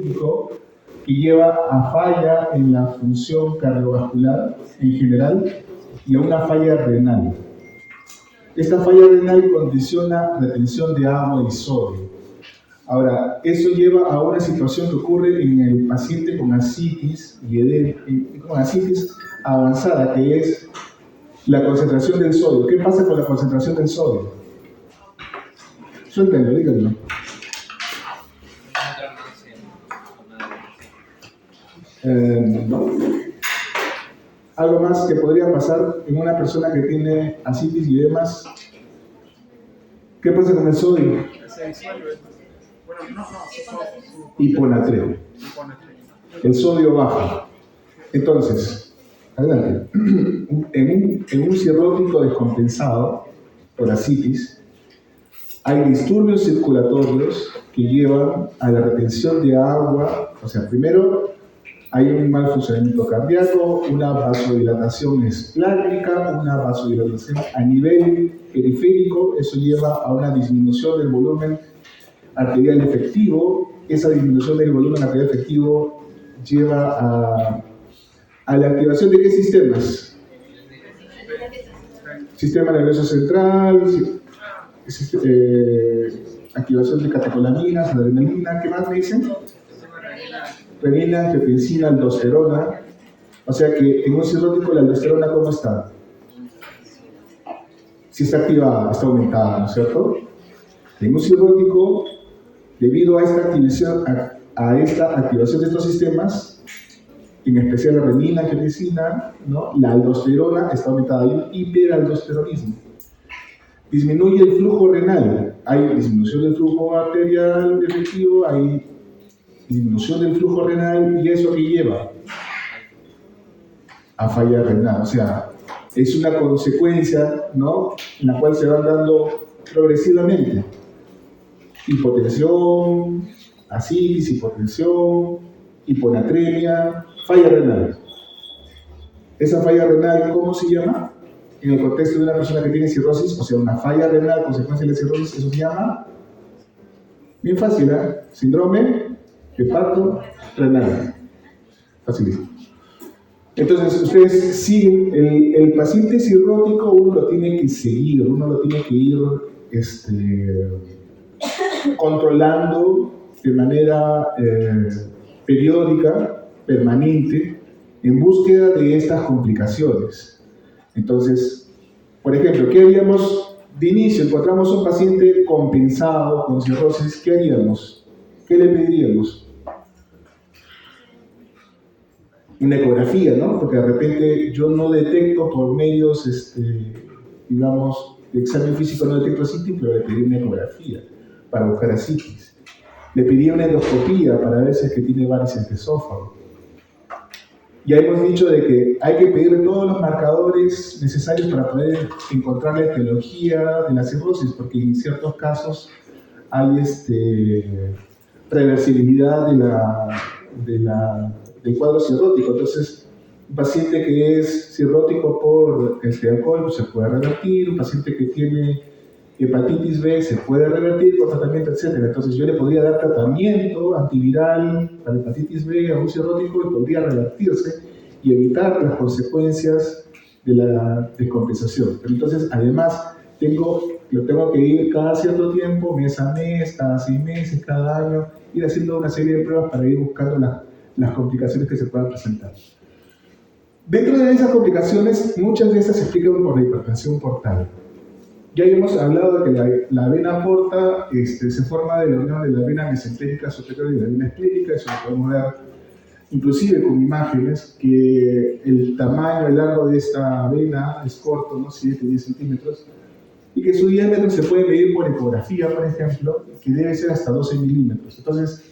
isquémico que lleva a falla en la función cardiovascular en general y a una falla renal. Esta falla renal condiciona la retención de agua y sodio. Ahora, eso lleva a una situación que ocurre en el paciente con ascitis con ascitis avanzada, que es la concentración del sodio. ¿Qué pasa con la concentración del sodio? Suéltenlo, díganlo. No. Algo más que podría pasar en una persona que tiene ascitis y demás. ¿Qué pasa con el sodio? Se disuelve. Hiponatremia. El sodio baja. Entonces, adelante. En un cirrótico descompensado por ascitis, hay disturbios circulatorios que llevan a la retención de agua. O sea, primero hay un mal funcionamiento cardíaco, una vasodilatación esplácnica, una vasodilatación a nivel periférico. Eso lleva a una disminución del volumen arterial efectivo. Esa disminución del volumen arterial efectivo lleva a la activación de ¿qué sistemas? Sistema nervioso central, activación de catecolaminas, adrenalina. ¿Qué más me dicen? Renina, angiotensina, aldosterona. O sea que en un cirrótico la aldosterona, ¿cómo está? Si está activada, está aumentada, ¿no es cierto? En un cirrótico, debido a esta activación de estos sistemas, en especial la renina, angiotensina, ¿no? La aldosterona está aumentada, hay un hiperaldosteronismo. Disminuye el flujo renal, hay disminución del flujo arterial efectivo, hay disminución del flujo renal, y eso que lleva a falla renal. O sea, es una consecuencia, ¿no?, en la cual se van dando progresivamente hipotensión, ascitis, hipotensión, hiponatremia, falla renal. Esa falla renal, ¿cómo se llama? En el contexto de una persona que tiene cirrosis, o sea, una falla renal consecuencia de la cirrosis, eso se llama, bien fácil, ¿eh? Síndrome hepatorenal. Facilísimo. Entonces, ustedes siguen, el paciente cirrótico uno lo tiene que seguir, uno lo tiene que ir controlando de manera periódica, permanente, en búsqueda de estas complicaciones. Entonces, por ejemplo, ¿qué haríamos de inicio? Encontramos un paciente compensado con cirrosis, ¿qué haríamos? ¿Qué le pediríamos? Una ecografía, ¿no? Porque de repente yo no detecto por medios, digamos, de examen físico no detecto ascitis, pero le pedí una ecografía para buscar ascitis. Le pedí una endoscopía para ver si es que tiene varices de esófago. Ya hemos dicho de que hay que pedir todos los marcadores necesarios para poder encontrar la etiología de la cirrosis, porque en ciertos casos hay reversibilidad del cuadro cirrótico. Entonces, un paciente que es cirrótico por alcohol se puede revertir, un paciente que tiene hepatitis B se puede revertir con tratamiento, etc. Entonces, yo le podría dar tratamiento antiviral para hepatitis B a un cirrótico y podría revertirse y evitar las consecuencias de la descompensación. Pero entonces, además, lo tengo que ir cada cierto tiempo, mes a mes, cada 6 meses, cada año, ir haciendo una serie de pruebas para ir buscando las complicaciones que se puedan presentar. Dentro de esas complicaciones, muchas de estas se explican por la hipertensión portal. Ya hemos hablado de que la vena porta se forma de la unión de la vena mesentérica superior y la vena esplénica. Eso lo podemos ver inclusive con imágenes, que el tamaño, el largo de esta vena es corto, ¿no? 7-10 centímetros, y que su diámetro se puede medir por ecografía, por ejemplo, que debe ser hasta 12 milímetros. Entonces,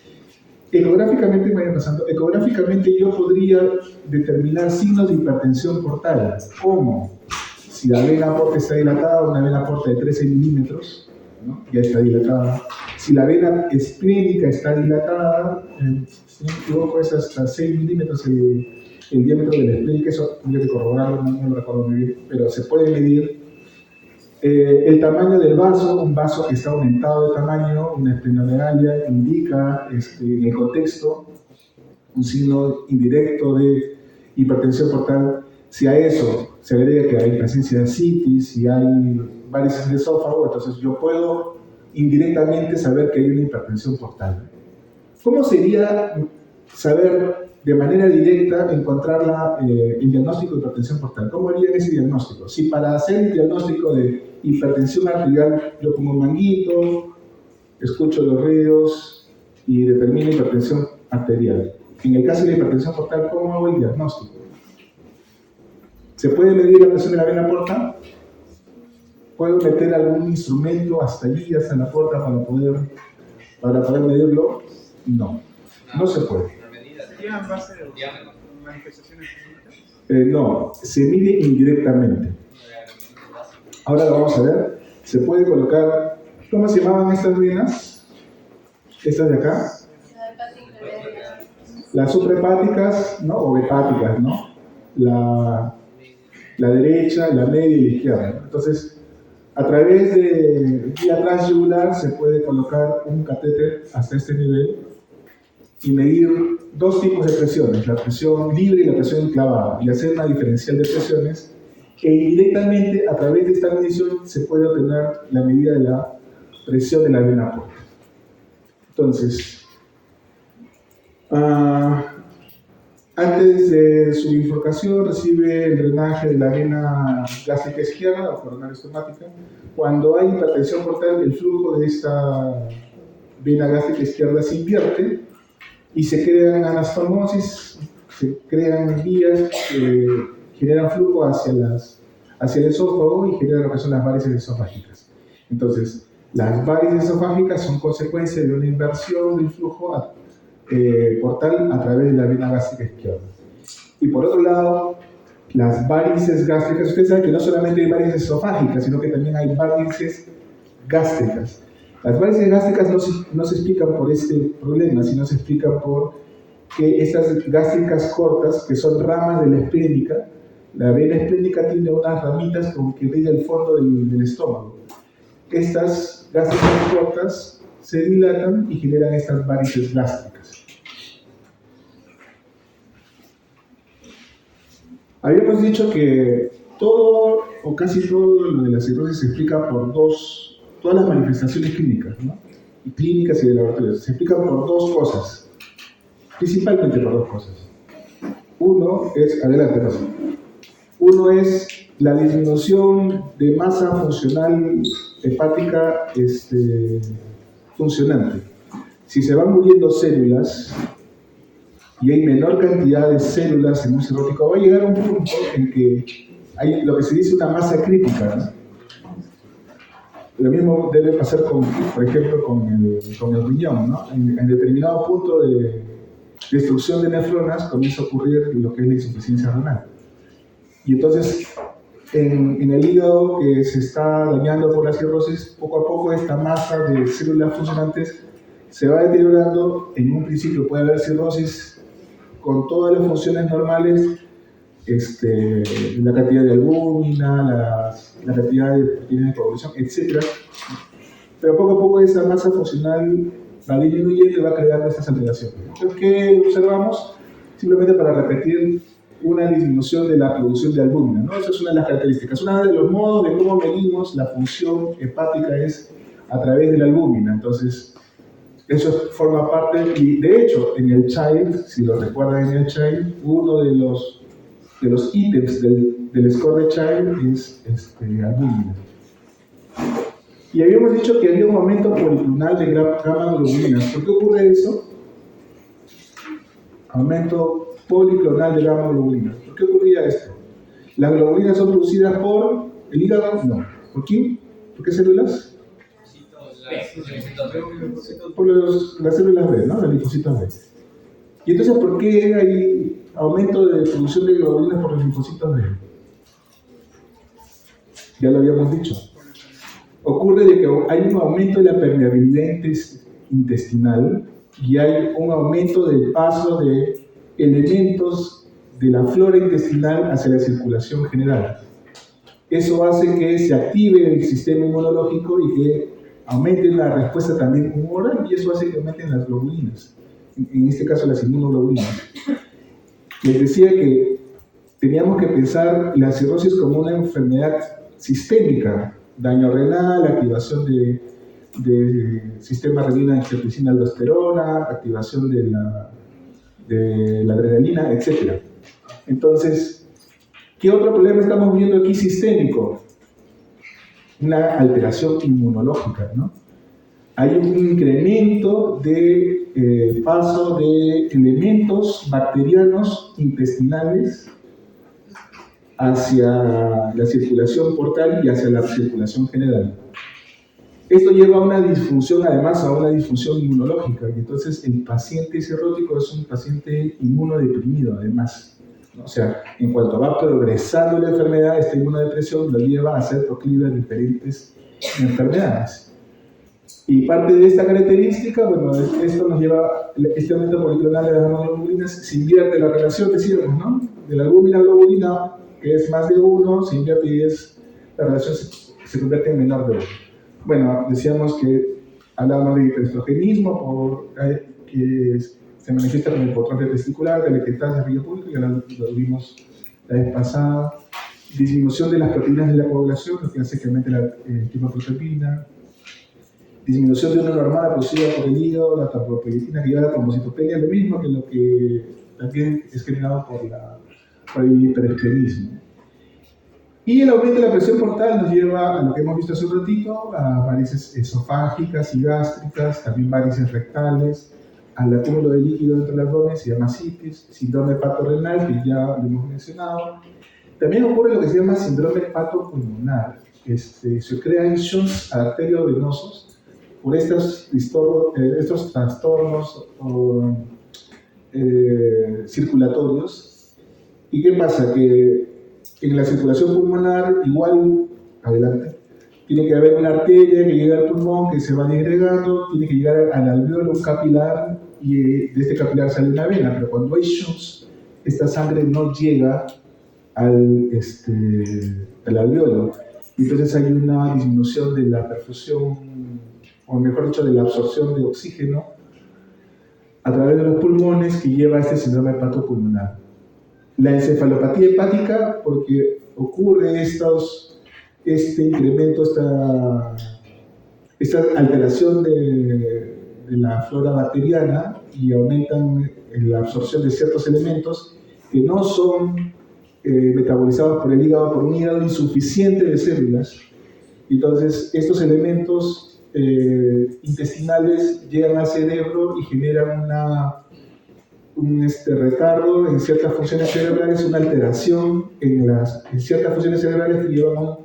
ecográficamente, ecográficamente yo podría determinar signos de hipertensión portal. ¿Cómo? Si la vena porta está dilatada, una vena porta de 13 milímetros, ¿no?, ya está dilatada. Si la vena esplénica está dilatada, si no me equivoco, es hasta 6 milímetros el diámetro de la esplénica. Eso tendría que corroborarlo, no lo recuerdo muy bien, pero se puede medir. El tamaño del vaso, un vaso que está aumentado de tamaño, una esplenomegalia, indica en el contexto un signo indirecto de hipertensión portal. Si a eso se agrega que hay presencia de citis, si hay varices del esófago, entonces yo puedo indirectamente saber que hay una hipertensión portal. ¿Cómo sería saber de manera directa encontrar el diagnóstico de hipertensión portal? ¿Cómo haría ese diagnóstico? Si para hacer el diagnóstico de hipertensión arterial yo pongo un manguito, escucho los ruidos y determino hipertensión arterial. En el caso de la hipertensión portal, ¿cómo hago el diagnóstico? ¿Se puede medir la presión de la vena porta? ¿Puedo meter algún instrumento hasta allí, hasta la porta, para poder medirlo? No, no se puede. ¿Sería en base de manifestaciones clínicas? No, se mide indirectamente. Ahora lo vamos a ver. Se puede colocar, ¿cómo se llamaban estas venas? Estas de acá. Las suprahepáticas, ¿no? O hepáticas, ¿no? La derecha, la media y la izquierda. Entonces, a través de vía transyugular se puede colocar un catéter hasta este nivel y medir dos tipos de presiones, la presión libre y la presión clavada, y hacer una diferencial de presiones, e indirectamente a través de esta medición se puede obtener la medida de la presión de la vena porta. Entonces, antes de su bifurcación recibe el drenaje de la vena gástrica izquierda o coronaria estomática. Cuando hay hipertensión portal, el flujo de esta vena gástrica izquierda se invierte y se crean anastomosis, se crean vías que generan flujo hacia el esófago y generan lo que son las varices esofágicas. Entonces, las varices esofágicas son consecuencia de una inversión del flujo portal a través de la vena gástrica izquierda. Y por otro lado, las varices gástricas, ustedes saben que no solamente hay varices esofágicas, sino que también hay varices gástricas. Las varices gástricas no se explican por este problema, sino se explican por que estas gástricas cortas, que son ramas de la esplénica, la vena esplénica tiene unas ramitas como que veía el fondo del estómago. Estas gástricas cortas se dilatan y generan estas varices gástricas. Habíamos dicho que todo o casi todo lo de la cirrosis se explica por todas las manifestaciones clínicas, ¿no? Y clínicas y de laboratorio, se explican por dos cosas, principalmente por dos cosas. Uno es la disminución de masa funcional hepática funcionante. Si se van muriendo células y hay menor cantidad de células en un cirrótico, va a llegar a un punto en que hay lo que se dice una masa crítica, ¿no? Lo mismo debe pasar, por ejemplo, con el riñón, ¿no? En determinado punto de destrucción de nefronas comienza a ocurrir lo que es la insuficiencia renal. Y entonces, en el hígado que se está dañando por la cirrosis, poco a poco esta masa de células funcionantes se va deteriorando. En un principio puede haber cirrosis con todas las funciones normales, la cantidad de albúmina, la cantidad de proteínas de coagulación, etc. Pero poco a poco esa masa funcional va disminuyendo y va creando estas alteraciones. Entonces, ¿qué observamos? Simplemente para repetir, una disminución de la producción de albúmina, ¿no? Esa es una de las características. Uno de los modos de cómo medimos la función hepática es a través de la albúmina. Entonces, eso forma parte, y de hecho, en el CHILD, si lo recuerdan en el CHILD, uno de los ítems del score de CHILD es albúmina. Y habíamos dicho que había un aumento policlonal de gamma globulinas. ¿Por qué ocurre eso? Aumento policlonal de gamma globulinas. ¿Por qué ocurría esto? ¿Las globulinas son producidas por el hígado? No. ¿Por quién? ¿Por qué células? Por las células B, ¿no? Los linfocitos B. Y entonces, ¿por qué hay aumento de producción de globulinas por los linfocitos B? Ya lo habíamos dicho. Ocurre de que hay un aumento de la permeabilidad intestinal y hay un aumento del paso de elementos de la flora intestinal hacia la circulación general. Eso hace que se active el sistema inmunológico y que aumente la respuesta también humoral, y eso hace que aumenten las globulinas, en este caso las inmunoglobulinas. Les decía que teníamos que pensar la cirrosis como una enfermedad sistémica, daño renal, activación de sistema renina-angiotensina-aldosterona, activación de la adrenalina, etc. Entonces, ¿qué otro problema estamos viendo aquí sistémico? Una alteración inmunológica, ¿no? Hay un incremento de paso de elementos bacterianos intestinales hacia la circulación portal y hacia la circulación general. Esto lleva a una disfunción, además a una disfunción inmunológica, y entonces el paciente cirrótico es un paciente inmunodeprimido, además. O sea, en cuanto va progresando la enfermedad, esta inmunodepresión lo lleva a ser proclive a diferentes enfermedades. Y parte de esta característica, bueno, esto nos lleva, este aumento policlonal de las hemoglobalinas, se invierte la relación, decíamos, ¿no? De la albúmina a globulina, que es más de 1, se invierte y la relación se convierte en menor de 1. Bueno, decíamos que hablábamos de hiperestrogenismo, que se manifiesta con el hipotrofia testicular, de la ectasia de río público, ya lo vimos la vez pasada. Disminución de las proteínas de la coagulación, lo que hace que aumente la lipoproteína. Disminución de una hormona producida por el hígado, la tromboplastina, que lleva a la trombocitopenia, lo mismo que lo que también es generado por el hiperesclerismo. Y el aumento de la presión portal nos lleva a lo que hemos visto hace un ratito, a varices esofágicas y gástricas, también varices rectales, al acúmulo de líquido dentro del abdomen, se llama citis, síndrome hepatorrenal, que ya lo hemos mencionado. También ocurre lo que se llama síndrome hepatopulmonar. Se crean shunts arteriovenosos por estos trastornos circulatorios. ¿Y qué pasa? Que en la circulación pulmonar, igual, adelante, tiene que haber una arteria que llega al pulmón, que se va disgregando, tiene que llegar al alveolo, un capilar, y de este capilar sale una vena, pero cuando hay shunts, esta sangre no llega al alveolo. Entonces hay una disminución de la perfusión, o mejor dicho, de la absorción de oxígeno a través de los pulmones, que lleva a este síndrome hepatopulmonar. La encefalopatía hepática, porque ocurre este incremento, esta alteración de la flora bacteriana, y aumentan la absorción de ciertos elementos que no son metabolizados por el hígado, por un hígado insuficiente de células. Entonces, estos elementos intestinales llegan al cerebro y generan un retardo en ciertas funciones cerebrales, una alteración en ciertas funciones cerebrales que llevan a un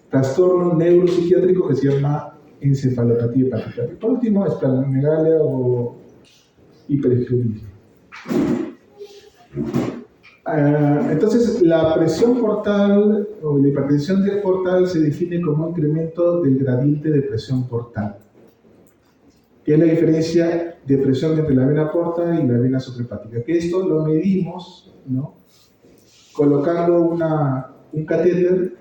trastorno neuropsiquiátrico que se llama encefalopatía hepática. Y por último, esplenomegalia o hiperesclerosis. Entonces, la presión portal o la hipertensión portal se define como un incremento del gradiente de presión portal. ¿Qué es la diferencia de presión entre la vena porta y la vena suprahepática? Que esto lo medimos, ¿no?, colocando un catéter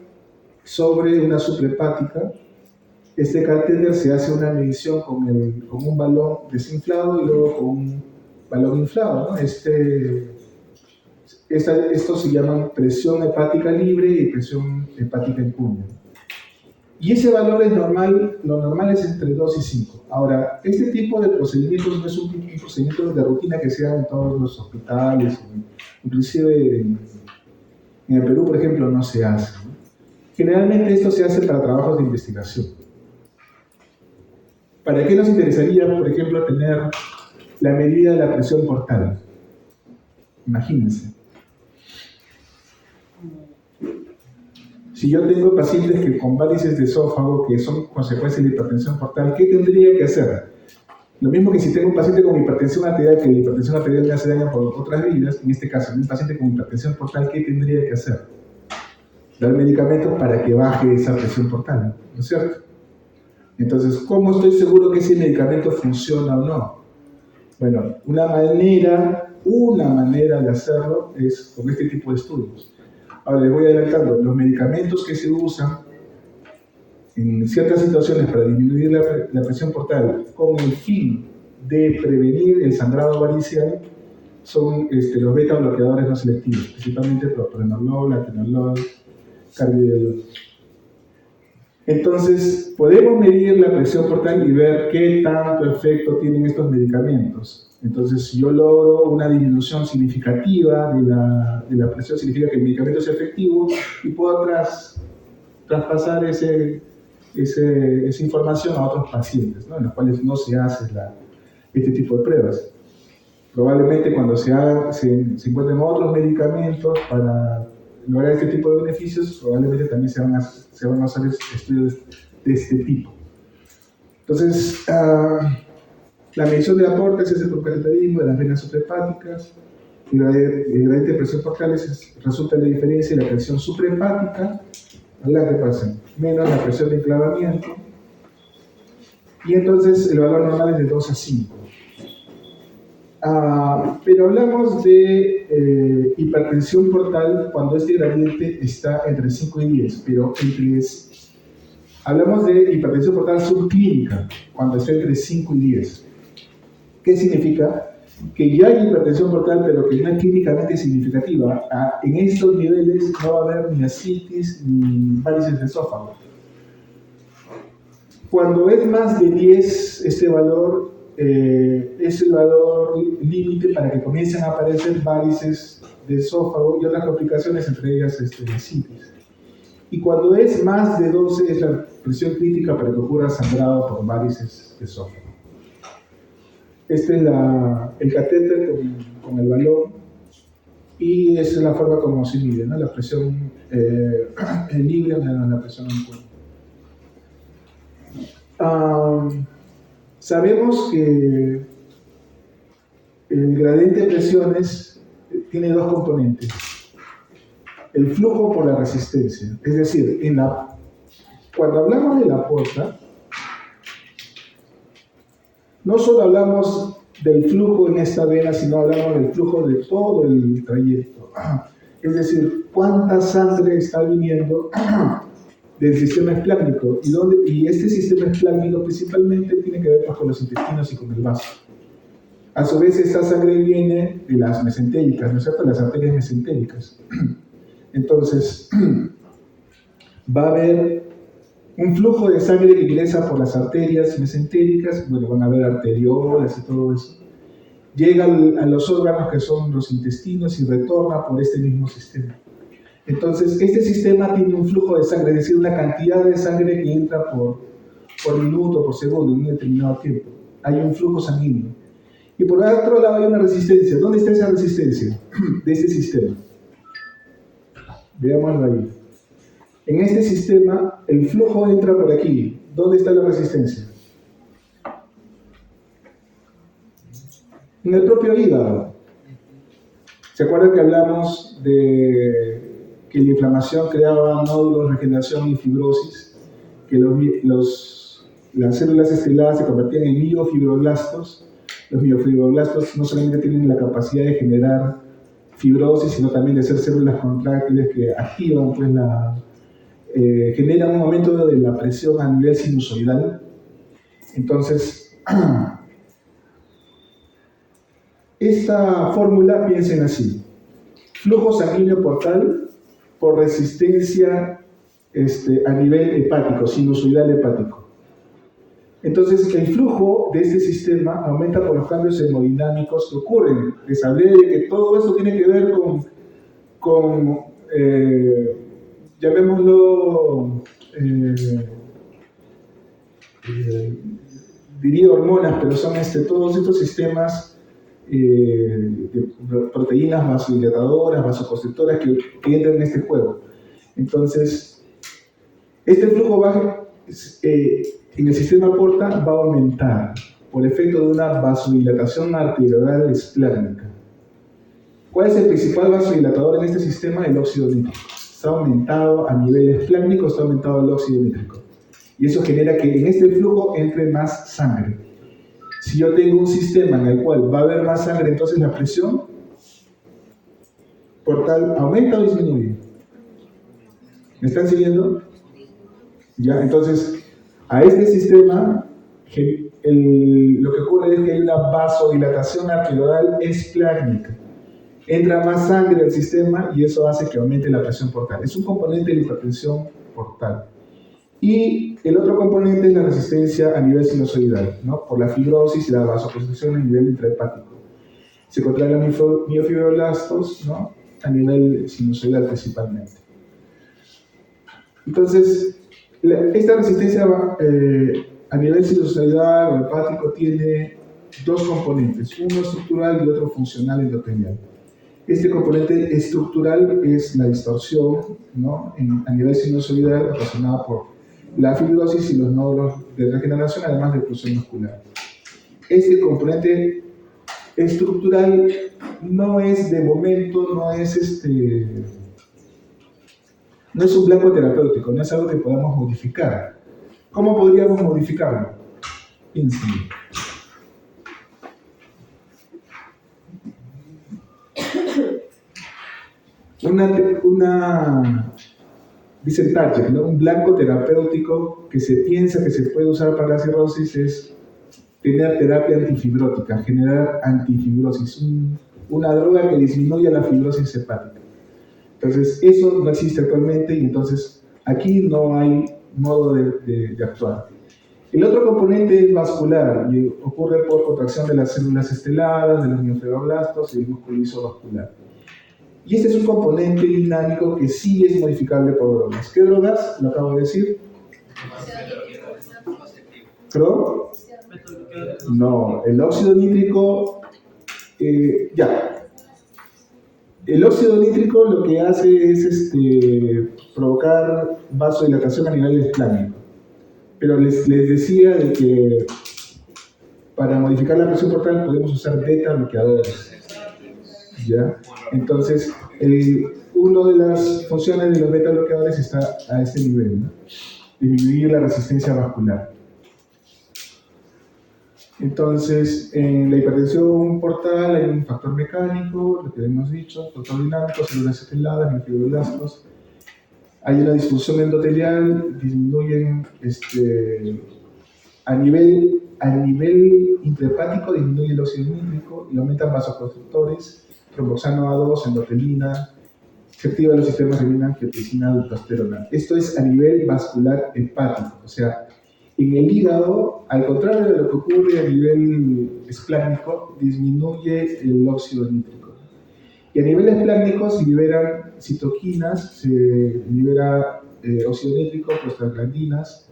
sobre una suprahepática. Este catéter se hace una medición con un balón desinflado y luego con un balón inflado, ¿no? Esto se llama presión hepática libre y presión hepática en puño. Y ese valor es normal, lo normal es entre 2 y 5. Ahora, este tipo de procedimientos no es un procedimiento de rutina que se haga en todos los hospitales, inclusive en el Perú, por ejemplo, no se hace, ¿no? Generalmente esto se hace para trabajos de investigación. ¿Para qué nos interesaría, por ejemplo, tener la medida de la presión portal? Imagínense. Si yo tengo pacientes que con varices de esófago, que son consecuencia de la hipertensión portal, ¿qué tendría que hacer? Lo mismo que si tengo un paciente con hipertensión arterial, que la hipertensión arterial me hace daño por otras vías, en este caso, un paciente con hipertensión portal, ¿qué tendría que hacer? Dar medicamentos para que baje esa presión portal, ¿no es cierto? Entonces, ¿cómo estoy seguro que ese medicamento funciona o no? Bueno, una manera de hacerlo es con este tipo de estudios. Ahora les voy adelantando, los medicamentos que se usan en ciertas situaciones para disminuir la presión portal con el fin de prevenir el sangrado varicial son los beta bloqueadores no selectivos, principalmente propranolol, atenolol, carbidiolol. Entonces, podemos medir la presión portal y ver qué tanto efecto tienen estos medicamentos. Entonces, si yo logro una disminución significativa de la presión, significa que el medicamento es efectivo y puedo traspasar esa información a otros pacientes, ¿no? En los cuales no se hace este tipo de pruebas. Probablemente cuando se encuentren otros medicamentos para lograr este tipo de beneficios, probablemente también se van a hacer estudios de este tipo. Entonces, la medición de aportes es el procaritarismo de las venas suprahepáticas. El gradiente de presión portal resulta la diferencia de la presión suprahepática a la que pasan, menos la presión de enclavamiento. Y entonces el valor normal es de 2 a 5. Pero hablamos de hipertensión portal cuando este gradiente está entre 5 y 10, pero hablamos de hipertensión portal subclínica cuando está entre 5 y 10. ¿Qué significa? Que ya hay hipertensión portal, pero que no es clínicamente significativa. En estos niveles no va a haber ni ascitis ni varices de esófago. Cuando es más de 10, este valor es el valor límite para que comiencen a aparecer varices de esófago y otras complicaciones, entre ellas ascitis. Y cuando es más de 12 es la presión crítica para que ocurra sangrado por varices de esófago. Este es el catéter con el balón y esa es la forma como se mide, ¿no? La presión libre menos la presión en cuerpo. Sabemos que el gradiente de presiones tiene dos componentes. El flujo por la resistencia. Es decir, cuando hablamos de la porta, no solo hablamos del flujo en esta vena, sino hablamos del flujo de todo el trayecto. Es decir, cuánta sangre está viniendo del sistema esplácnico y este sistema esplácnico principalmente tiene que ver con los intestinos y con el vaso. A su vez, esta sangre viene de las mesentéricas, ¿no es cierto? Las arterias mesentéricas. Entonces, va a haber un flujo de sangre que ingresa por las arterias mesentéricas, bueno, van a haber arteriolas y todo eso. Llega a los órganos que son los intestinos y retorna por este mismo sistema. Entonces, este sistema tiene un flujo de sangre, es decir, una cantidad de sangre que entra por minuto, por segundo, en un determinado tiempo. Hay un flujo sanguíneo. Y por otro lado hay una resistencia. ¿Dónde está esa resistencia de este sistema? Veámoslo ahí. En este sistema, el flujo entra por aquí. ¿Dónde está la resistencia? En el propio hígado. ¿Se acuerdan que hablamos de que la inflamación creaba nódulos, regeneración y fibrosis? Que las células esteladas se convertían en miofibroblastos. Los miofibroblastos no solamente tienen la capacidad de generar fibrosis, sino también de ser células contráctiles que activan, pues, generan un aumento de la presión a nivel sinusoidal. Entonces, esta fórmula, piensen así: flujo sanguíneo portal por resistencia a nivel hepático, sinusoidal hepático. Entonces, el flujo de este sistema aumenta por los cambios hemodinámicos que ocurren. Les hablé de que todo esto tiene que ver con llamémoslo, diría hormonas, pero son todos estos sistemas de proteínas vasodilatadoras, vasoconstrictoras que entran en este juego. Entonces, este flujo en el sistema porta va a aumentar por efecto de una vasodilatación arterial esplácnica. ¿Cuál es el principal vasodilatador en este sistema? El óxido nítrico. Está aumentado a nivel esplácnico, está aumentado el óxido nítrico. Y eso genera que en este flujo entre más sangre. Si yo tengo un sistema en el cual va a haber más sangre, entonces la presión portal aumenta o disminuye. ¿Me están siguiendo? Ya, entonces, a este sistema, lo que ocurre es que hay una vasodilatación arterial esplánica. Entra más sangre al sistema y eso hace que aumente la presión portal. Es un componente de la hipertensión portal. Y el otro componente es la resistencia a nivel sinusoidal, ¿no? Por la fibrosis y la vasoconstricción a nivel intrahepático. Se contraen los miofibroblastos, ¿no? A nivel sinusoidal principalmente. Entonces, esta resistencia a nivel sinusoidal o hepático tiene dos componentes, uno estructural y otro funcional endotelial. Este componente estructural es la distorsión, ¿no? A nivel sinusoidal ocasionada por la fibrosis y los nódulos de regeneración, además de oclusión muscular. Este componente estructural no es de momento, no es un blanco terapéutico, no es algo que podamos modificar. ¿Cómo podríamos modificarlo? Piensen. Dice Thatcher, ¿no? Un blanco terapéutico que se piensa que se puede usar para la cirrosis es tener terapia antifibrótica, generar antifibrosis, una droga que disminuya la fibrosis hepática. Entonces, eso no existe actualmente y entonces aquí no hay modo de actuar. El otro componente es vascular y ocurre por contracción de las células esteladas, de los miofibroblastos y el músculo isovascular. Y este es un componente dinámico que sí es modificable por drogas. ¿Qué drogas? Lo acabo de decir. ¿Pro? No, el óxido nítrico, ya. El óxido nítrico lo que hace es provocar vasodilatación a nivel esplánico. Pero les decía de que para modificar la presión portal podemos usar beta bloqueadores. ¿Ya? Entonces, una de las funciones de los beta bloqueadores está a este nivel, ¿no? Disminuir la resistencia vascular. Entonces, en la hipertensión portal hay un factor mecánico, lo que hemos dicho, factor dinámico, células esteladas, miofibroblastos. Hay una disfunción endotelial, disminuyen a nivel intrahepático, disminuye el óxido nítrico y aumentan vasoconstrictores, tromboxano A2, endotelina, se activan los sistemas renina, angiotensina, aldosterona. Esto es a nivel vascular hepático, o sea, en el hígado, al contrario de lo que ocurre a nivel esplánico, disminuye el óxido nítrico. Y a nivel esplánico se liberan citoquinas, se libera óxido nítrico, prostaglandinas,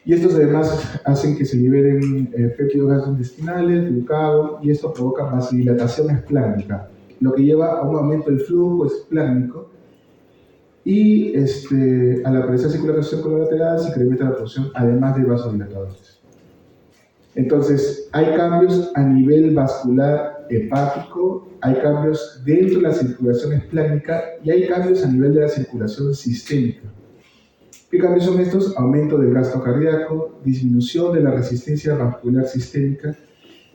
y estos además hacen que se liberen péptidos gastrointestinales, glucagón, y esto provoca vasodilatación esplánica, lo que lleva a un aumento del flujo esplánico y a la presencia de circulación colateral se incrementa la producción, además de vasodilatadores. Entonces, hay cambios a nivel vascular hepático, hay cambios dentro de la circulación esplánica y hay cambios a nivel de la circulación sistémica. ¿Qué cambios son estos? Aumento del gasto cardíaco, disminución de la resistencia vascular sistémica.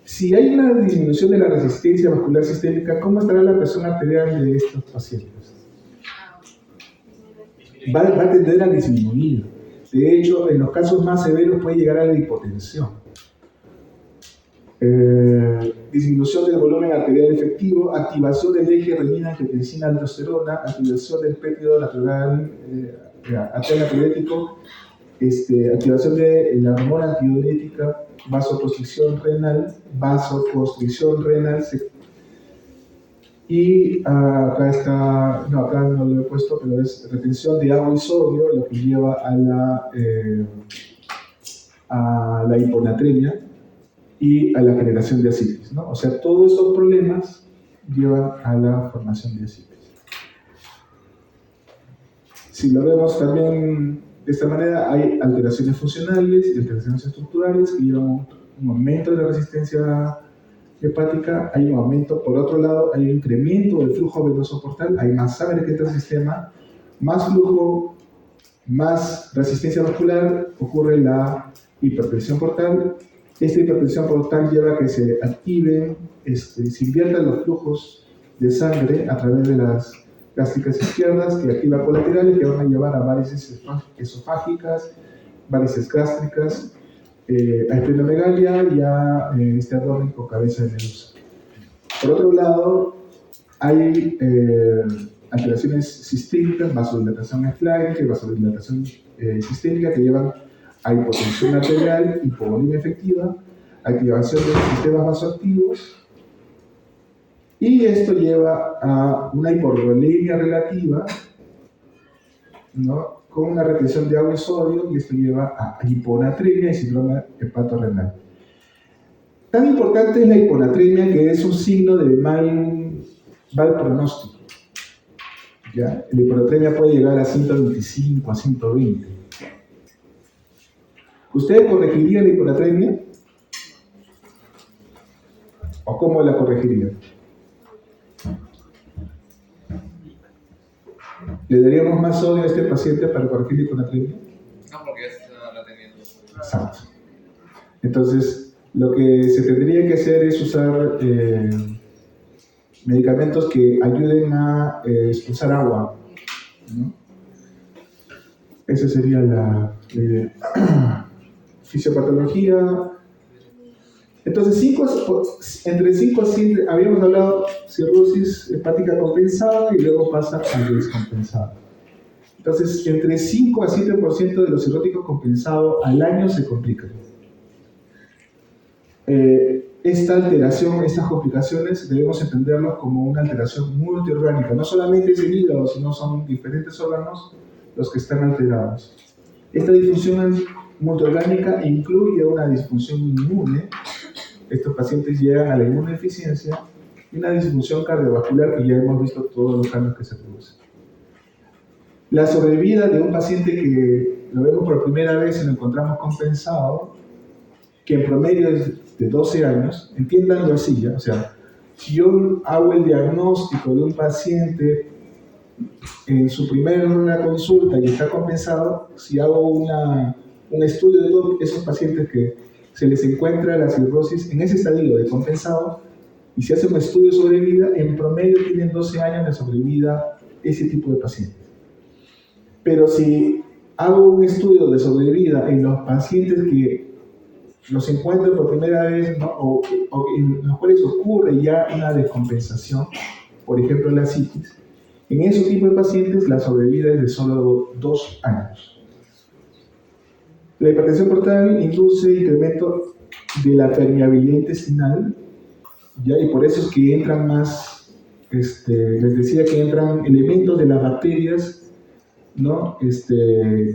Si hay una disminución de la resistencia vascular sistémica, ¿cómo estará la presión arterial de estos pacientes? Va a tender a disminuir. De hecho, en los casos más severos puede llegar a la hipotensión. Disminución del volumen arterial efectivo, activación del eje renina-angiotensina aldosterona, activación del péptido lateral antidiurético, activación de la hormona antidiurética, vasoconstricción renal, y acá está, no, acá no lo he puesto, pero es retención de agua y sodio, lo que lleva a la hiponatremia y a la generación de ascites, ¿no? O sea, todos estos problemas llevan a la formación de ascites. Si lo vemos también de esta manera, hay alteraciones funcionales y alteraciones estructurales que llevan un aumento de la resistencia hepática, hay un aumento, por otro lado, hay un incremento del flujo venoso portal, hay más sangre que entra al sistema, más flujo, más resistencia vascular, ocurre la hipertensión portal. Esta hipertensión portal lleva a que se activen, se inviertan los flujos de sangre a través de las gástricas izquierdas que activan colaterales que van a llevar a varices esofágicas, varices gástricas, a esplenomegalia y a este abdomen con cabeza de medusa. Por otro lado, hay alteraciones sistémicas, vasodilatación esclérica y vasodilatación sistémica que llevan a hipotensión arterial, hipovolemia efectiva, activación de los sistemas vasoactivos, y esto lleva a una hipovolemia relativa, ¿no?, con una retención de agua y sodio, y esto lleva a hiponatremia y síndrome hepatorrenal. Tan importante es la hiponatremia que es un signo de mal pronóstico. ¿Ya? La hiponatremia puede llegar a 125, a 120. ¿Ustedes corregirían la hiponatremia? ¿O cómo la corregirían? ¿Le daríamos más sodio a este paciente para corregir la hiponatremia? No, porque ya está la teniendo. Exacto. Entonces, lo que se tendría que hacer es usar medicamentos que ayuden a expulsar agua, ¿no? Esa sería la fisiopatología. Entonces, entre 5 a 7, habíamos hablado cirrosis hepática compensada y luego pasa al descompensado. Entonces, entre 5 a 7% de los cirróticos compensados al año se complican. Esta alteración, estas complicaciones, debemos entenderlos como una alteración multiorgánica. No solamente es el hígado, sino son diferentes órganos los que están alterados. Esta disfunción multiorgánica incluye una disfunción inmune. Estos pacientes llegan a la inmunodeficiencia y una disfunción cardiovascular que ya hemos visto todos los cambios que se producen. La sobrevida de un paciente que lo vemos por primera vez y lo encontramos compensado, que en promedio es de 12 años, entiéndanlo así, ¿ya? O sea, si yo hago el diagnóstico de un paciente en su primera consulta y está compensado, si hago un estudio de todos esos pacientes que se les encuentra la cirrosis en ese estadio de compensado, y se hace un estudio sobre vida, en promedio tienen 12 años de sobrevida ese tipo de pacientes. Pero si hago un estudio de sobrevida en los pacientes que los encuentro por primera vez, ¿no?, o en los cuales ocurre ya una descompensación, por ejemplo la citis, en ese tipo de pacientes la sobrevida es de solo 2 años. La hipertensión portal induce incremento de la permeabilidad intestinal, ¿ya? Y por eso es que entran más, les decía que entran elementos de las bacterias, ¿no?,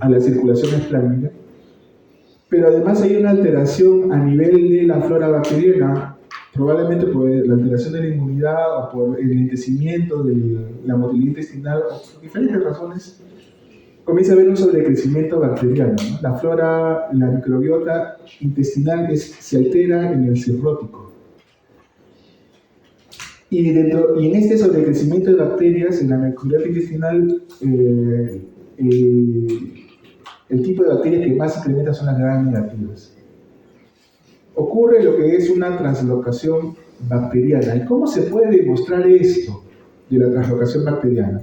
a la circulación esplánica. Pero además hay una alteración a nivel de la flora bacteriana, probablemente por la alteración de la inmunidad o por el lentecimiento de la motilidad intestinal, o por diferentes razones, comienza a haber un sobrecrecimiento bacteriano, ¿no? La flora, la microbiota intestinal se altera en el cirrótico. Y en este sobrecrecimiento de bacterias, en la microbiota intestinal, el tipo de bacterias que más se incrementa son las gram negativas. Ocurre lo que es una translocación bacteriana. ¿Y cómo se puede demostrar esto de la translocación bacteriana?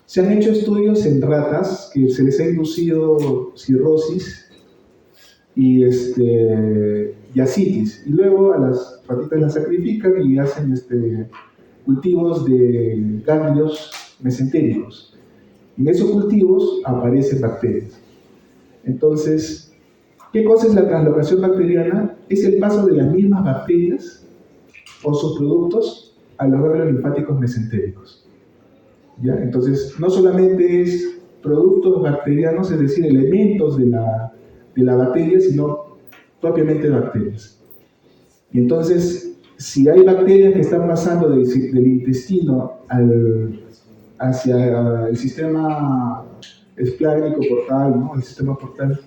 Se han hecho estudios en ratas que se les ha inducido cirrosis y asitis, y luego a las ratitas las sacrifican y hacen cultivos de ganglios mesentéricos. En esos cultivos aparecen bacterias. Entonces, ¿qué cosa es la translocación bacteriana? Es el paso de las mismas bacterias o sus productos a los ganglios linfáticos mesentéricos. ¿Ya? Entonces, no solamente es productos bacterianos, es decir, elementos de la bacteria, sino propiamente bacterias. Y entonces, si hay bacterias que están pasando del intestino hacia el sistema esplánico portal, ¿no?, el sistema portal,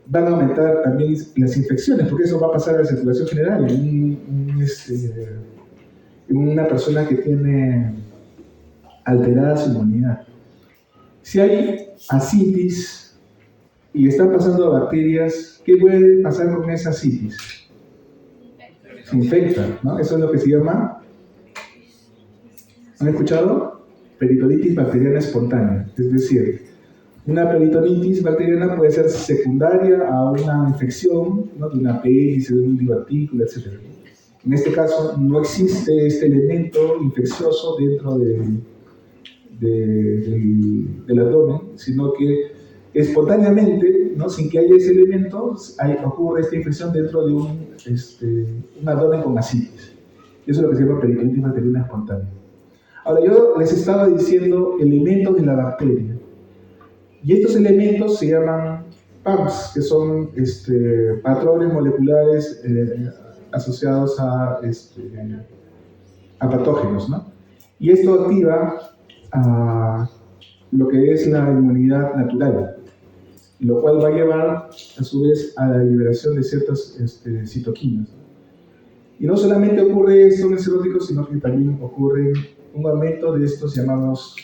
van a aumentar también las infecciones, porque eso va a pasar a la circulación general en una persona que tiene alterada su inmunidad. Si hay asitis y están pasando bacterias, ¿qué puede pasar con esa asitis? Se infecta, ¿no? Eso es lo que se llama ¿Han escuchado? Peritonitis bacteriana espontánea. Es decir, una peritonitis bacteriana puede ser secundaria a una infección, ¿no?, de una apéndice, de un divertículo, etc. En este caso, no existe este elemento infeccioso dentro del abdomen, sino que espontáneamente, ¿no?, sin que haya ese elemento, ocurre esta infección dentro de un abdomen con ascites. Eso es lo que se llama peritonitis bacteriana espontánea. Ahora, yo les estaba diciendo elementos de la bacteria. Y estos elementos se llaman PAMs, que son patrones moleculares asociados a patógenos, ¿no? Y esto activa lo que es la inmunidad natural, lo cual va a llevar a su vez a la liberación de ciertas citoquinas. Y no solamente ocurre esto en el cirrótico, sino que también ocurre un aumento de estos llamados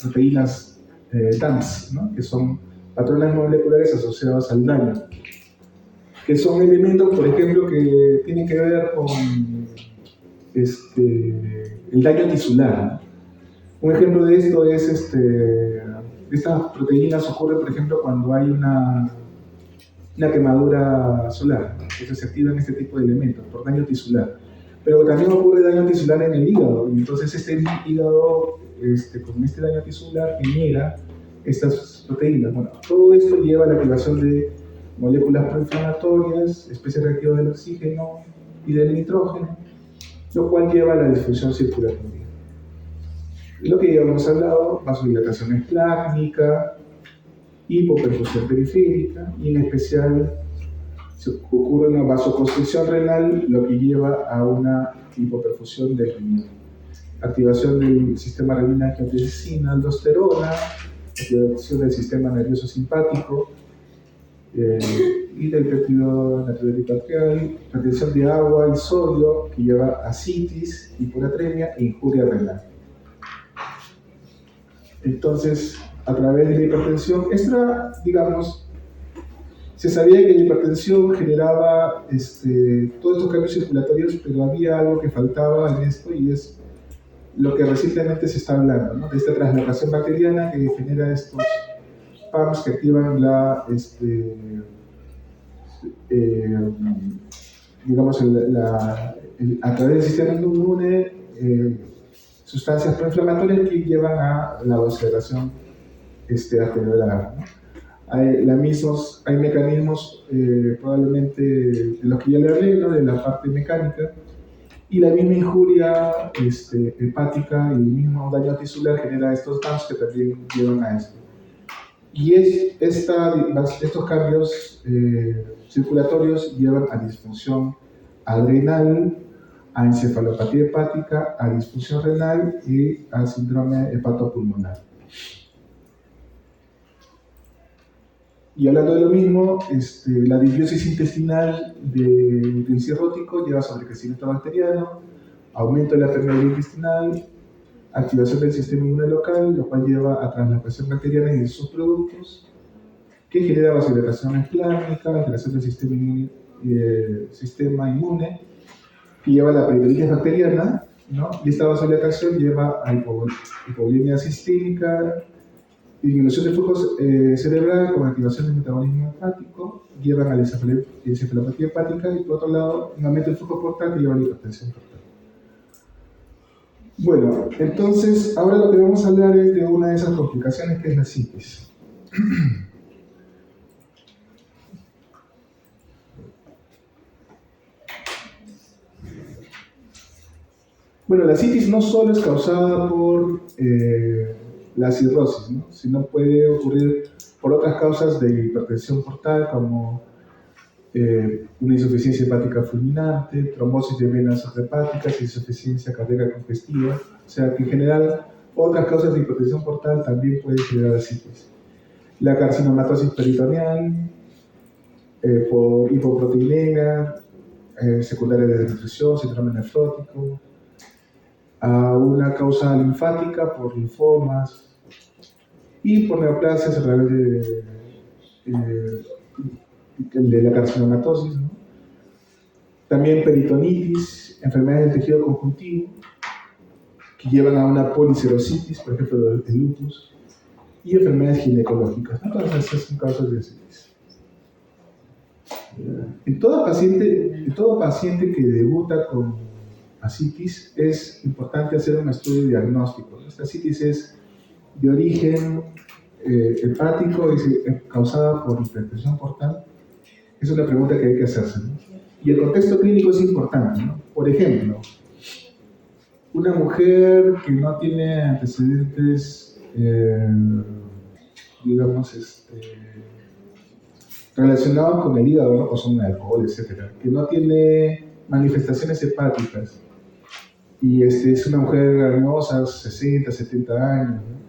proteínas DAMs, ¿no?, que son patrones moleculares asociados al daño, que son elementos, por ejemplo, que tienen que ver con el daño tisular, ¿no? Un ejemplo de esto es, estas proteínas ocurren, por ejemplo, cuando hay una quemadura solar, ¿no? Entonces se activan este tipo de elementos por daño tisular. Pero también ocurre daño tisular en el hígado, y entonces este hígado, con este daño tisular, genera estas proteínas. Bueno, todo esto lleva a la activación de moléculas proinflamatorias, especies reactivas del oxígeno y del nitrógeno, lo cual lleva a la disfunción circulatoria. Lo que ya hemos hablado, vasodilatación esplácnica, hipoperfusión periférica, y en especial ocurre una vasoconstricción renal, lo que lleva a una hipoperfusión del riñón. Activación del sistema renina-angiotensina, aldosterona, activación del sistema nervioso simpático y del péptido natriurético arterial, retención de agua y sodio, que lleva a ascitis, hiponatremia e injuria renal. Entonces, a través de la hipertensión, digamos, se sabía que la hipertensión generaba todos estos cambios circulatorios, pero había algo que faltaba en esto, y es lo que recientemente se está hablando, ¿no?, de esta translocación bacteriana que genera estos PAMs que activan digamos, a través del sistema inmune, sustancias proinflamatorias que llevan a la vasodilatación arteriolar, ¿no? Hay mecanismos probablemente de los que ya le hablé, ¿no?, de la parte mecánica, y la misma injuria hepática y el mismo daño tisular genera estos DAMs que también llevan a esto. Y estos cambios circulatorios llevan a disfunción adrenal, a encefalopatía hepática, a disfunción renal y a síndrome hepatopulmonar. Y hablando de lo mismo, la disbiosis intestinal del cirrótico lleva a sobrecrecimiento bacteriano, aumento de la permeabilidad intestinal, activación del sistema inmune local, lo cual lleva a translocación bacteriana y de sus productos, que genera vasodilatación esplácnica, alteración del sistema inmune, que lleva a la peritonitis bacteriana, ¿no? Y esta vasodilatación lleva a hipovolemia sistémica, disminución de flujo cerebral con activación del metabolismo hepático, llevan a la encefalopatía hepática, y por otro lado, un aumento del flujo portal que lleva a la hipertensión portal. Bueno, entonces, ahora lo que vamos a hablar es de una de esas complicaciones, que es la citis. Bueno, la citis no solo es causada por la cirrosis, ¿no?, sino puede ocurrir por otras causas de hipertensión portal, como una insuficiencia hepática fulminante, trombosis de venas hepáticas, insuficiencia cardíaca congestiva. O sea que en general otras causas de hipertensión portal también pueden generar citis. La carcinomatosis peritoneal, por hipoproteinemia, secundaria de desnutrición, síndrome nefrótico, a una causa linfática por linfomas, y por neoplasias a través de la carcinomatosis, ¿no? También peritonitis, enfermedades del tejido conjuntivo, que llevan a una policerositis, por ejemplo, el lupus, y enfermedades ginecológicas, ¿no? Todas esas son causas de asitis. En todo paciente que debuta con asitis es importante hacer un estudio diagnóstico. Esta asitis es de origen hepático, es causada por hipertensión portal. Es una pregunta que hay que hacerse, ¿no? Y el contexto clínico es importante, ¿no? Por ejemplo, una mujer que no tiene antecedentes, digamos, relacionados con el hígado, ¿no? Consumo de alcohol, etcétera, que no tiene manifestaciones hepáticas y es una mujer hermosa, 60, 70 años, ¿no?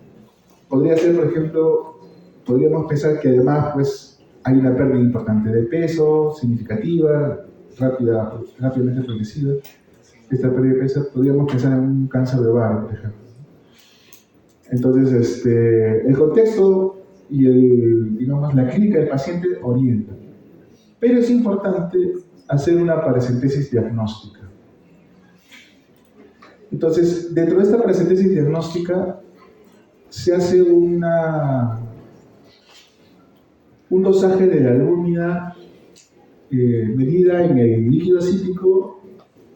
Podría ser, por ejemplo, podríamos pensar que además pues, hay una pérdida importante de peso, significativa, rápidamente progresiva. Esta pérdida de peso, podríamos pensar en un cáncer de ovario, por ejemplo. Entonces, el contexto y digamos, la clínica del paciente orienta. Pero es importante hacer una paracentesis diagnóstica. Entonces, dentro de esta paracentesis diagnóstica, se hace un dosaje de la albúmina medida en el líquido acítico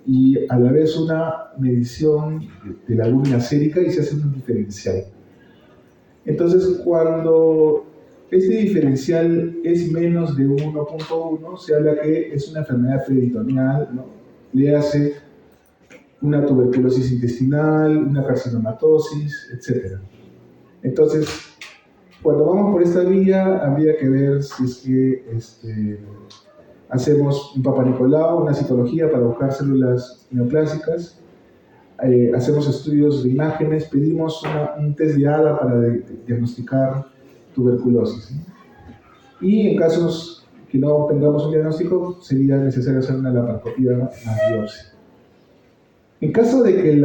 y a la vez una medición de la albúmina sérica y se hace un diferencial. Entonces, cuando este diferencial es menos de 1.1, se habla que es una enfermedad peritoneal, ¿no? Le hace una tuberculosis intestinal, una carcinomatosis, etc. Entonces, cuando vamos por esta vía, habría que ver si es que hacemos un Papa Nicolau, una citología para buscar células neoplásicas, hacemos estudios de imágenes, pedimos un test de ADA para diagnosticar tuberculosis, ¿no? Y en casos que no tengamos un diagnóstico, sería necesario hacer una laparoscopía más biopsia. En caso de que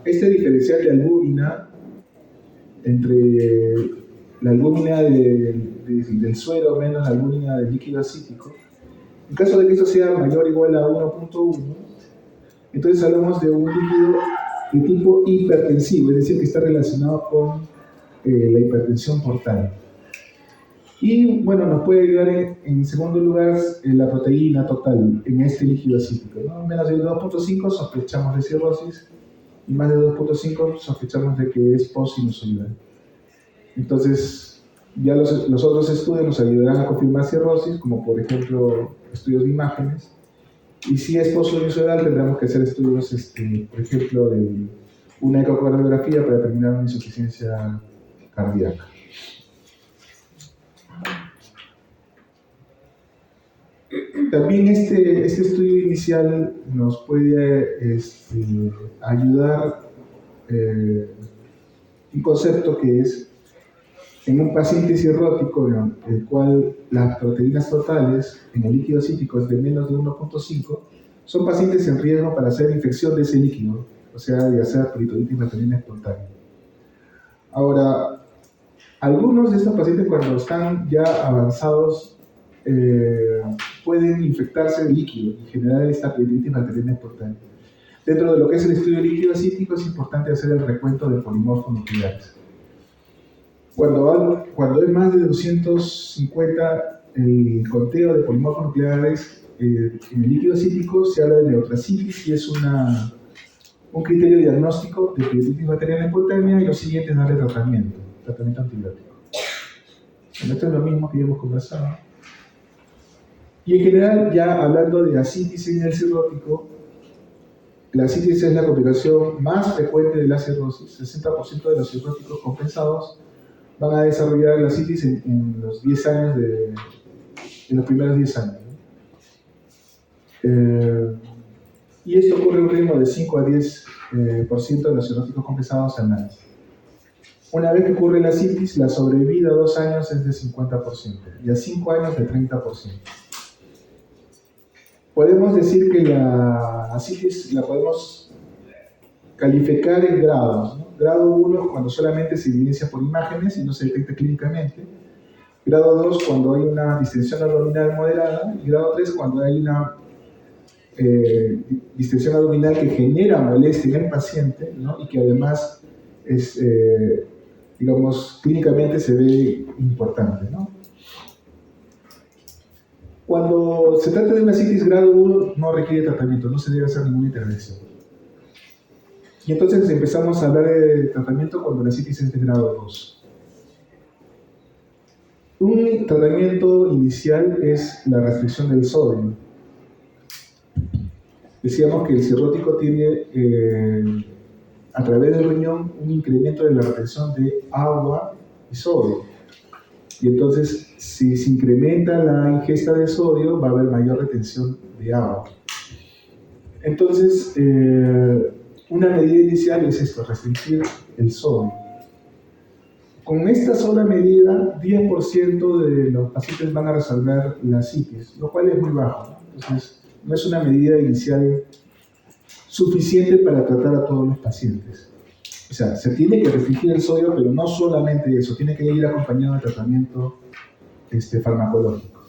este diferencial de albúmina entre la albúmina del suero menos la albúmina del líquido acítico, en caso de que esto sea mayor o igual a 1.1, entonces hablamos de un líquido de tipo hipertensivo, es decir, que está relacionado con la hipertensión portal. Y bueno, nos puede ayudar en segundo lugar la proteína total en este líquido acítico, ¿no? Menos de 2.5 sospechamos de cirrosis y más de 2.5 sospechamos de que es post-sinusoidal. Entonces, ya los otros estudios nos ayudarán a confirmar cirrosis, como por ejemplo estudios de imágenes. Y si es post-sinusoidal, tendremos que hacer estudios, por ejemplo, de una ecocardiografía para determinar una insuficiencia cardíaca. También este estudio inicial nos puede ayudar un concepto que es en un paciente cirrótico, el cual las proteínas totales en el líquido acítico es de menos de 1.5, son pacientes en riesgo para hacer infección de ese líquido, o sea, de hacer peritonitis bacteriana espontánea. Ahora, algunos de estos pacientes cuando están ya avanzados pueden infectarse de líquido y generar esta peritonitis bacteriana espontánea. Dentro de lo que es el estudio líquido acítico es importante hacer el recuento de polimorfos nucleares. Cuando hay más de 250, el conteo de polimorfos nucleares en el líquido acítico se habla de neutrocitis y es un criterio diagnóstico de peritonitis bacteriana espontánea, y lo siguiente es darle tratamiento antibiótico. Bueno, esto es lo mismo que ya hemos conversado. Y en general, ya hablando de asitis en el cirrótico, la asitis es la complicación más frecuente de la cirrosis. 60% de los cirróticos compensados van a desarrollar la asitis en los 10 años en los primeros 10 años. Y esto ocurre a un ritmo de 5 a 10% de los cirróticos compensados anuales. Una vez que ocurre la asitis, la sobrevida a 2 años es de 50% y a 5 años de 30%. Podemos decir que la asitis la podemos calificar en grados, ¿no? Grado 1 cuando solamente se evidencia por imágenes y no se detecta clínicamente. Grado 2 cuando hay una distensión abdominal moderada. Y grado 3 cuando hay una distensión abdominal que genera molestia en el paciente, ¿no? Y que además es, digamos, clínicamente se ve importante, ¿no? Cuando se trata de una citis grado 1 no requiere tratamiento, no se debe hacer ninguna intervención. Y entonces empezamos a hablar de tratamiento cuando la citis es de grado 2. Un tratamiento inicial es la restricción del sodio. Decíamos que el cirrótico tiene, a través del riñón, un incremento de la retención de agua y sodio. Y entonces, si se incrementa la ingesta de sodio, va a haber mayor retención de agua. Entonces, una medida inicial es esto, restringir el sodio. Con esta sola medida, 10% de los pacientes van a resolver la citis, lo cual es muy bajo, ¿no? Entonces, no es una medida inicial suficiente para tratar a todos los pacientes. O sea, se tiene que restringir el sodio, pero no solamente eso, tiene que ir acompañado de tratamiento farmacológico.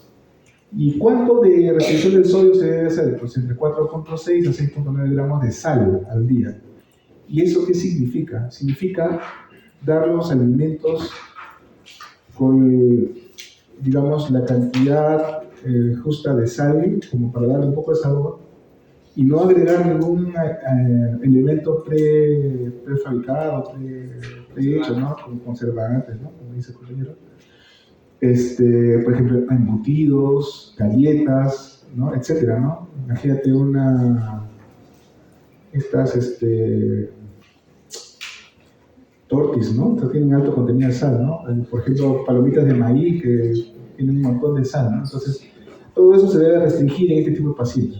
¿Y cuánto de restricción del sodio se debe hacer? Pues entre 4.6 a 6.9 gramos de sal al día. ¿Y eso qué significa? Significa dar los alimentos con, digamos, la cantidad justa de sal, como para darle un poco de sabor, y no agregar ningún elemento prefabricado, prehecho, ¿no? Como conservantes, ¿no? Como dice el compañero. Por ejemplo, embutidos, galletas, ¿no? Etcétera, ¿no? Imagínate estas tortis, ¿no? Que tienen alto contenido de sal, ¿no? Por ejemplo, palomitas de maíz que tienen un montón de sal, ¿no? Entonces, todo eso se debe restringir en este tipo de pacientes.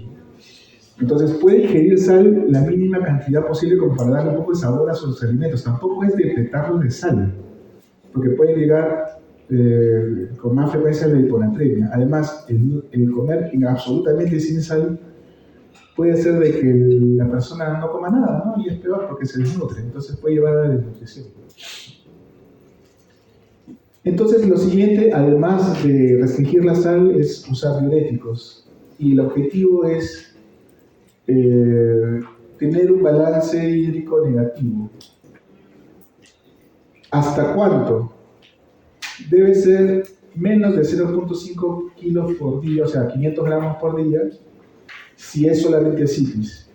Entonces, puede ingerir sal la mínima cantidad posible como para darle un poco de sabor a sus alimentos. Tampoco es depletarlos de sal, porque pueden llegar con más frecuencia a la hiponatremia. Además, el comer absolutamente sin sal puede hacer de que la persona no coma nada, ¿no? Y es peor porque se desnutre, entonces puede llevar a la desnutrición. Entonces, lo siguiente, además de restringir la sal, es usar diuréticos. Y el objetivo es tener un balance hídrico negativo. ¿Hasta cuánto? Debe ser menos de 0.5 kilos por día, o sea, 500 gramos por día, si es solamente citis.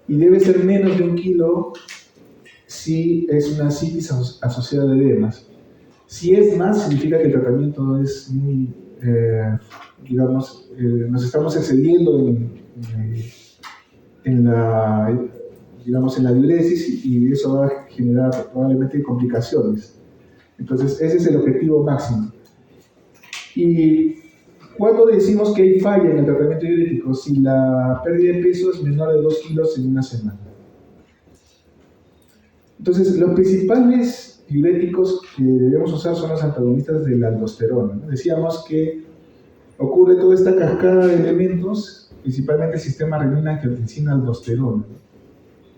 Y debe ser menos de 1 kilo si es una citis asociada a edemas. Si es más, significa que el tratamiento es muy, digamos, nos estamos excediendo en la diuresis y eso va a generar probablemente complicaciones. Entonces, ese es el objetivo máximo. ¿Y cuándo decimos que hay falla en el tratamiento diurético? Si la pérdida de peso es menor de 2 kilos en una semana. Entonces, los principales diuréticos que debemos usar son los antagonistas de la aldosterona, ¿no? Decíamos que ocurre toda esta cascada de elementos, principalmente el sistema renina-angiotensina-aldosterona, ¿no?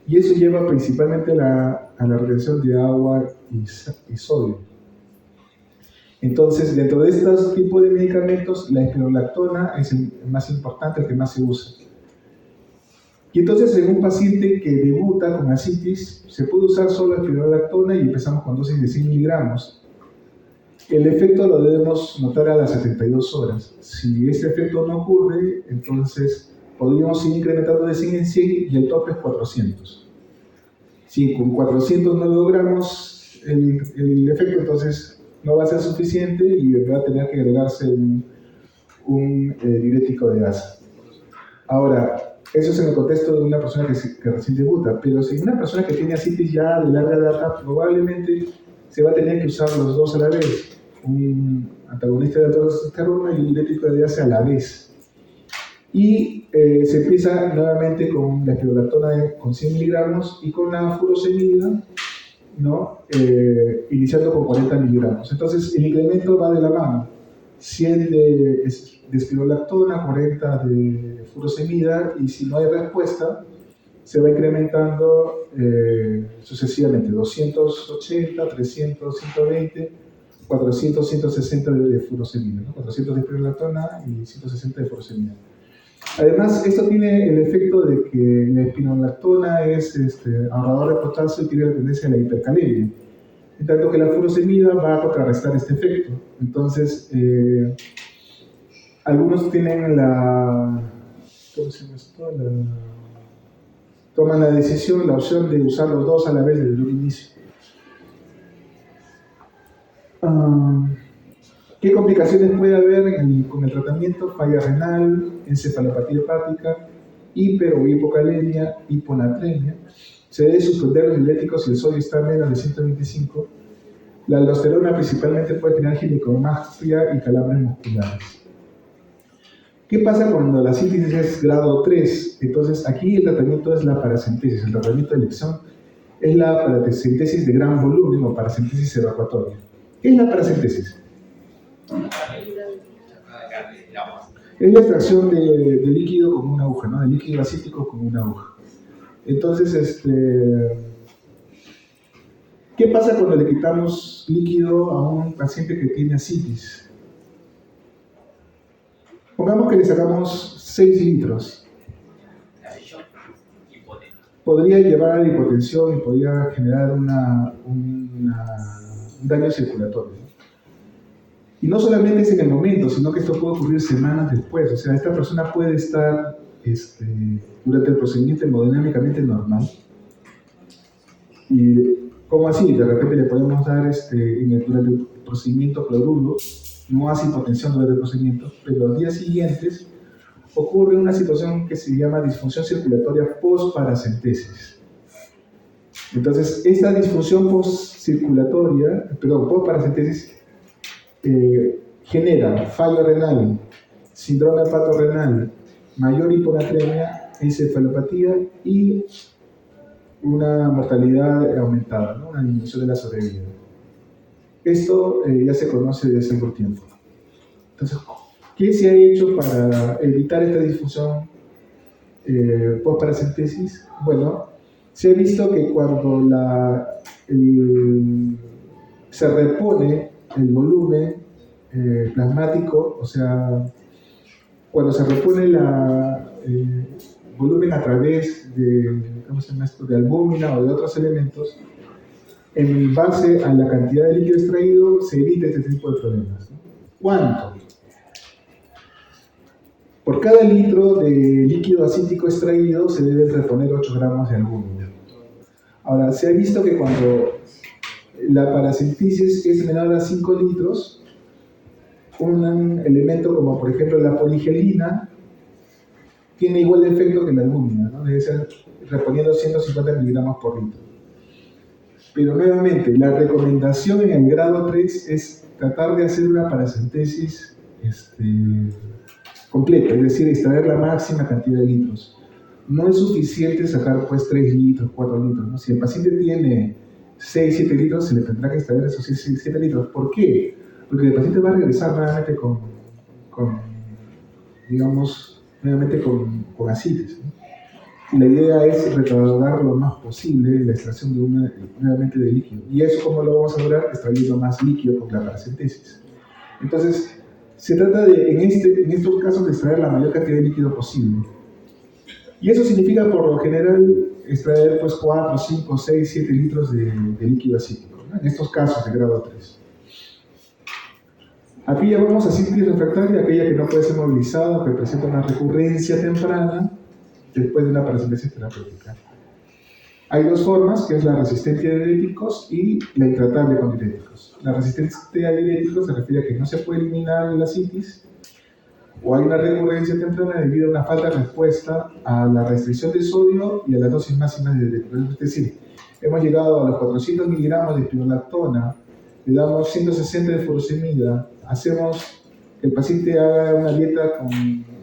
Y eso lleva principalmente a la retención de agua y sodio. Entonces, dentro de estos tipos de medicamentos, la espirolactona es el más importante, el que más se usa. Y entonces, en un paciente que debuta con ascitis, se puede usar solo espirolactona y empezamos con dosis de 100 miligramos. El efecto lo debemos notar a las 72 horas. Si ese efecto no ocurre, entonces podríamos ir incrementando de 100 en 100 y el tope es 400. Si con 400 no logramos el efecto, entonces no va a ser suficiente y va a tener que agregarse un diurético de asa. Ahora, eso es en el contexto de una persona que recién debuta, pero si una persona que tiene ascitis ya de larga data, probablemente se va a tener que usar los dos a la vez, un antagonista de aldosterona y un diurético de asa a la vez. Y se empieza nuevamente con la espirolactona con 100 miligramos y con la furosemida, ¿no? Iniciando con 40 miligramos. Entonces, el incremento va de la mano. 100 de espirolactona, 40 de furosemida, y si no hay respuesta, se va incrementando sucesivamente, 280, 300, 120, 400, 160 de furosemida, ¿no? 400 de espirolactona y 160 de furosemida. Además, esto tiene el efecto de que la espinolactona es ahorrador de potasio y tiene la tendencia a la hipercalemia. En tanto que la furosemida va a contrarrestar este efecto. Entonces, algunos tienen ¿cómo se llama esto? Toman la decisión, la opción de usar los dos a la vez desde un inicio. ¿Qué complicaciones puede haber con el tratamiento? Falla renal, encefalopatía hepática, hiper o hipocalemia, hiponatremia. Se debe suspender los diuréticos si el sodio está menos de 125. La aldosterona principalmente puede generar ginecomastia y calambres musculares. ¿Qué pasa cuando la sífilis es grado 3? Entonces, aquí el tratamiento es la paracentesis. El tratamiento de elección es la paracentesis de gran volumen o paracentesis evacuatoria. ¿Qué es la paracentesis? Es la extracción de líquido con una aguja, ¿no? De líquido acítico con una aguja. Entonces, ¿qué pasa cuando le quitamos líquido a un paciente que tiene ascitis? Pongamos que le sacamos 6 litros. Podría llevar a la hipotensión y podría generar un daño circulatorio. Y no solamente es en el momento, sino que esto puede ocurrir semanas después. O sea, esta persona puede estar durante el procedimiento hemodinámicamente normal. ¿Y cómo así? De repente le podemos dar durante el procedimiento cloruro, no hace hipotensión durante el procedimiento, pero los días siguientes ocurre una situación que se llama disfunción circulatoria post-paracentesis. Entonces, esta disfunción post-paracentesis genera fallo renal, síndrome hepatorrenal, mayor hiponatremia, encefalopatía y una mortalidad aumentada, ¿no? Una disminución de la sobrevida. Esto ya se conoce desde hace algún tiempo. Entonces, ¿qué se ha hecho para evitar esta disfunción post-paracentesis? Bueno, se ha visto que cuando se repone el volumen plasmático, o sea, cuando se repone el volumen a través de, ¿cómo se llama esto?, de albúmina o de otros elementos, en base a la cantidad de líquido extraído, se evita este tipo de problemas, ¿no? ¿Cuánto? Por cada litro de líquido acítico extraído se deben reponer 8 gramos de albúmina. Ahora, se ha visto que cuando la paracentesis es menor a 5 litros, un elemento como por ejemplo la poligelina tiene igual de efecto que la albúmina, ¿no? Debe ser reponiendo 150 miligramos por litro. Pero nuevamente, la recomendación en el grado 3 es tratar de hacer una paracentesis completa, es decir, extraer la máxima cantidad de litros. No es suficiente sacar pues 3 litros, 4 litros, ¿no? Si el paciente tiene 6, 7 litros, se le tendrá que extraer esos 6, 7 litros. ¿Por qué? Porque el paciente va a regresar nuevamente con ascitis, ¿no? Y la idea es retardar lo más posible la extracción nuevamente de líquido. ¿Y eso cómo lo vamos a lograr? Extrayendo más líquido con la paracentesis. Entonces, se trata de, en estos casos, de extraer la mayor cantidad de líquido posible. Y eso significa, por lo general, extraer pues 4, 5, 6, 7 litros de líquido acítico, ¿no? En estos casos de grado 3. Aquí ya vamos a sífilis refractaria, aquella que no puede ser movilizada, que presenta una recurrencia temprana después de una paracentesis terapéutica. Hay dos formas, que es la resistente a diuréticos y la intratable con diuréticos. La resistente a diuréticos se refiere a que no se puede eliminar la ascitis, o hay una recurrencia temprana debido a una falta de respuesta a la restricción de sodio y a las dosis máximas de diuréticos. Es decir, hemos llegado a los 400 miligramos de espinolactona, le damos 160 de furosemida, hacemos que el paciente haga una dieta con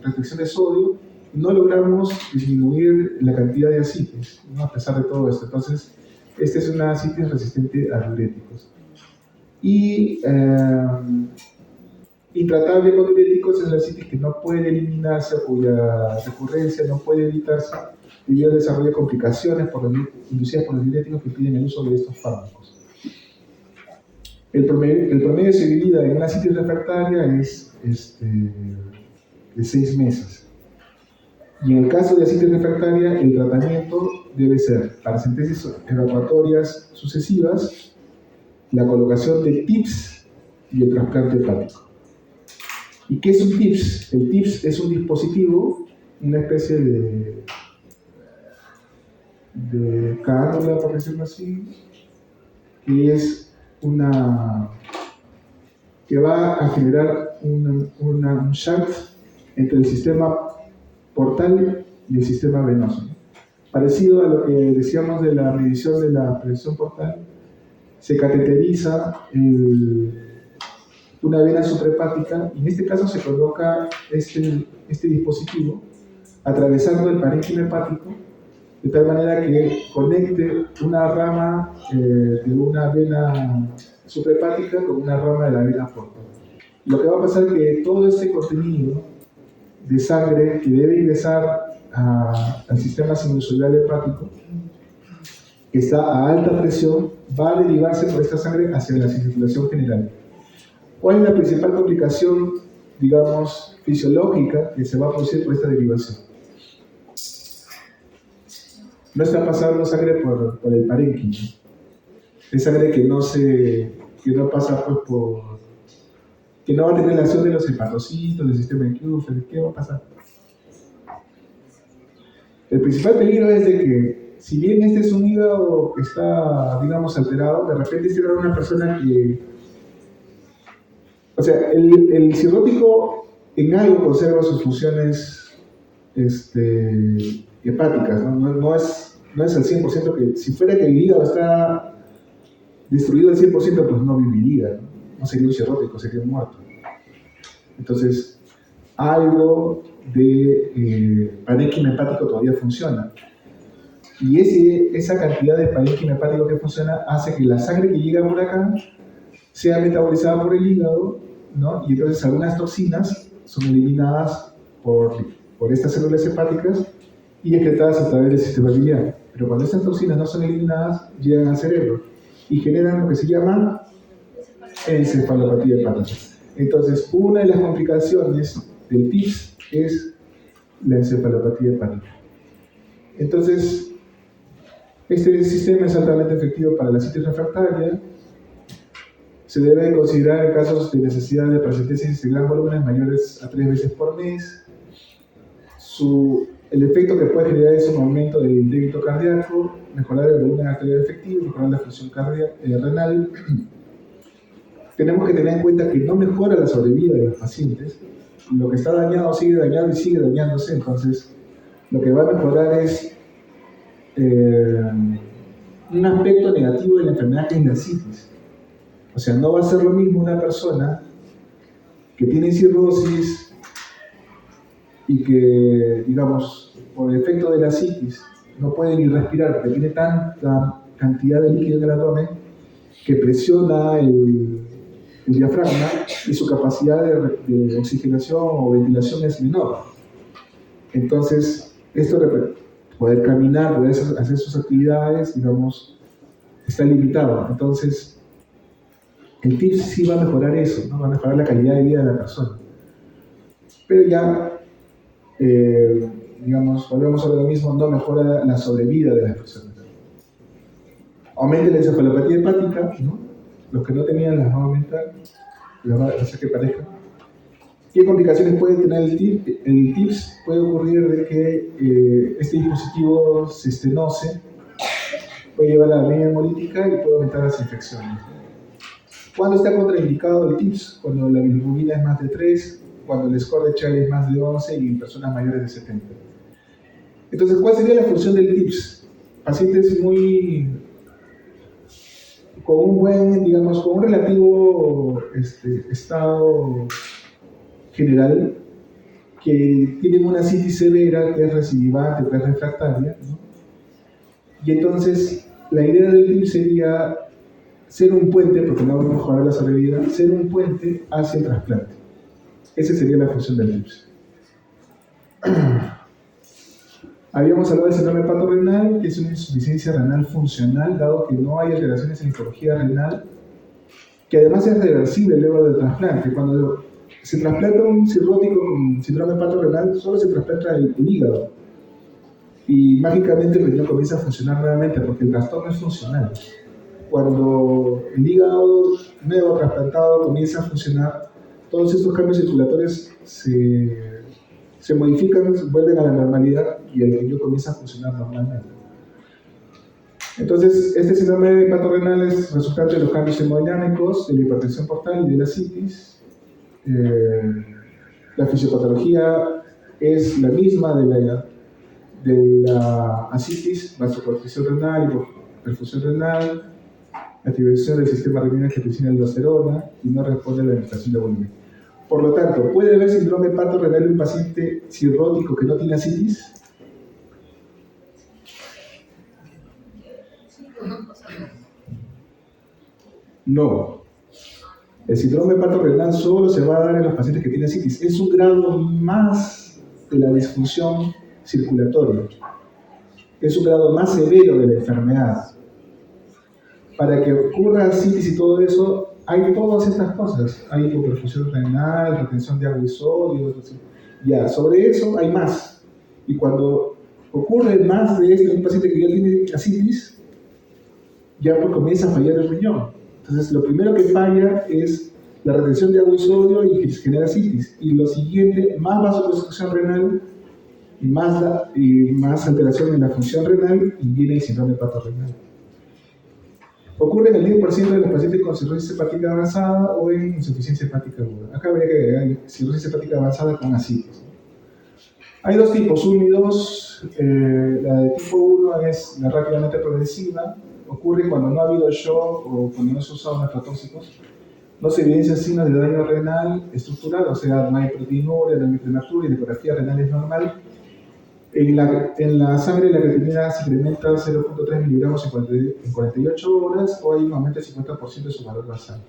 restricción de sodio, no logramos disminuir la cantidad de ascitis, ¿no? A pesar de todo esto. Entonces, esta es una ascitis resistente a diuréticos. Y intratable con diuréticos es la ascitis que no puede eliminarse, cuya recurrencia no puede evitarse debido al desarrollo de complicaciones inducidas por los diuréticos que impiden el uso de estos fármacos. El promedio de sobrevida en una ascitis refractaria es de 6 meses. Y en el caso de asitis refractaria, el tratamiento debe ser paracentesis evacuatorias sucesivas, la colocación de TIPS y el trasplante hepático. ¿Y qué es un TIPS? El TIPS es un dispositivo, una especie de cánula, por decirlo así, que es que va a generar un shunt entre el sistema portal y el sistema venoso. Parecido a lo que decíamos de la medición de la presión portal, se cateteriza una vena suprahepática y en este caso se coloca este dispositivo atravesando el parénquima hepático de tal manera que conecte una rama de una vena suprahepática con una rama de la vena portal. Lo que va a pasar es que todo este contenido de sangre que debe ingresar al sistema sinusoidal hepático, que está a alta presión, va a derivarse por esta sangre hacia la circulación general. ¿Cuál es la principal complicación, digamos, fisiológica que se va a producir por esta derivación? No está pasando sangre por el parénquima. Es sangre que no pasa pues que no va a tener la acción de los hepatocitos, del sistema de Kupffer. ¿Qué va a pasar? El principal peligro es de que, si bien este es un hígado que está, digamos, alterado, de repente será una persona que... O sea, el cirrótico en algo conserva sus funciones hepáticas, ¿no? No es al 100%, que si fuera que el hígado está destruido al 100%, pues no viviría, no sería un cirrótico, sería un muerto. Entonces, algo de parénquima hepático todavía funciona. Y esa cantidad de parénquima hepático que funciona hace que la sangre que llega por acá sea metabolizada por el hígado, ¿no? Y entonces algunas toxinas son eliminadas por estas células hepáticas y excretadas a través del sistema biliar. Pero cuando estas toxinas no son eliminadas, llegan al cerebro y generan lo que se llama encefalopatía hepática. Entonces, una de las complicaciones del TIPS es la encefalopatía hepática. Entonces, este sistema es altamente efectivo para la asitis refractaria. Se debe considerar en casos de necesidad de paracentesis de gran volumen mayores a 3 veces por mes. El efecto que puede generar es un aumento del débito cardíaco, mejorar el volumen arterial efectivo, mejorar la función renal. Tenemos que tener en cuenta que no mejora la sobrevida de los pacientes. Lo que está dañado sigue dañado y sigue dañándose. Entonces, lo que va a mejorar es un aspecto negativo de la enfermedad, que es la asitis. O sea, no va a ser lo mismo una persona que tiene cirrosis y que, digamos, por efecto de la asitis no puede ni respirar porque tiene tanta cantidad de líquido en el abdomen que presiona el diafragma y su capacidad de oxigenación o ventilación es menor. Entonces, poder caminar, poder hacer sus actividades, digamos, está limitado. Entonces, el TIPS sí va a mejorar eso, ¿no? Va a mejorar la calidad de vida de la persona. Pero ya, digamos, volvemos a lo mismo, no mejora la sobrevida de las personas. Aumenta la encefalopatía hepática, ¿no? Los que no tenían las va a aumentar, las va a hacer que parezcan. ¿Qué complicaciones puede tener el TIPS? El TIPS puede ocurrir de que este dispositivo se estenose, puede llevar a la anemia hemolítica y puede aumentar las infecciones. ¿Cuándo está contraindicado el TIPS? Cuando la bilirrubina es más de 3, cuando el score de Child es más de 11 y en personas mayores de 70. Entonces, ¿cuál sería la función del TIPS? Pacientes con un buen, digamos, con un relativo estado general, que tienen una asitis severa, que es recidivante, que es refractaria, ¿no? Y entonces, la idea del TIPS sería ser un puente, porque no vamos a mejorar la sobrevida, ser un puente hacia el trasplante. Esa sería la función del TIPS. Habíamos hablado del síndrome hepatorenal, que es una insuficiencia renal funcional, dado que no hay alteraciones en la histología renal, que además es reversible luego del trasplante. Cuando se trasplanta un cirrótico con síndrome hepatorenal, solo se trasplanta el hígado. Y mágicamente el riñón comienza a funcionar nuevamente porque el trastorno es funcional. Cuando el hígado nuevo trasplantado comienza a funcionar, todos estos cambios circulatorios se modifican, vuelven a la normalidad y el riñón comienza a funcionar normalmente. Entonces, este síndrome hepatorenal es resultante de los cambios hemodinámicos, de la hipertensión portal y de la ascitis. La fisiopatología es la misma de la ascitis, vasoconstricción renal, perfusión renal, activación del sistema renina-angiotensina aldosterona y no responde a la administración de volumen. Por lo tanto, ¿puede haber síndrome hepatorenal en un paciente cirrótico que no tiene ascitis? No. El síndrome hepatorenal solo se va a dar en los pacientes que tienen ascitis. Es un grado más de la disfunción circulatoria. Es un grado más severo de la enfermedad. Para que ocurra ascitis y todo eso, hay todas estas cosas. Hay hipoperfusión renal, retención de agua y sodio. Ya, sobre eso hay más. Y cuando ocurre más de esto en un paciente que ya tiene ascitis, ya pues comienza a fallar el riñón. Entonces, lo primero que falla es la retención de agua y sodio y que se genera ascitis. Y lo siguiente, más vasoconstricción renal y más alteración en la función renal y viene el síndrome hepatorenal. Ocurre en el 10% de los pacientes con cirrosis hepática avanzada o en insuficiencia hepática aguda. Acá habría que agregar cirrosis hepática avanzada con ascitis. Hay dos tipos, 1 y 2. La de tipo 1 es la rápidamente progresiva. Ocurre cuando no ha habido shock o cuando no se usan nefrotóxicos. No se evidencian signos de daño renal estructural, o sea, no hay proteinuria, no hay prematura y la ecografía renal es normal. En la sangre la creatinina se incrementa 0.3 miligramos en 48 horas o hay un aumento del 50% de su valor basal.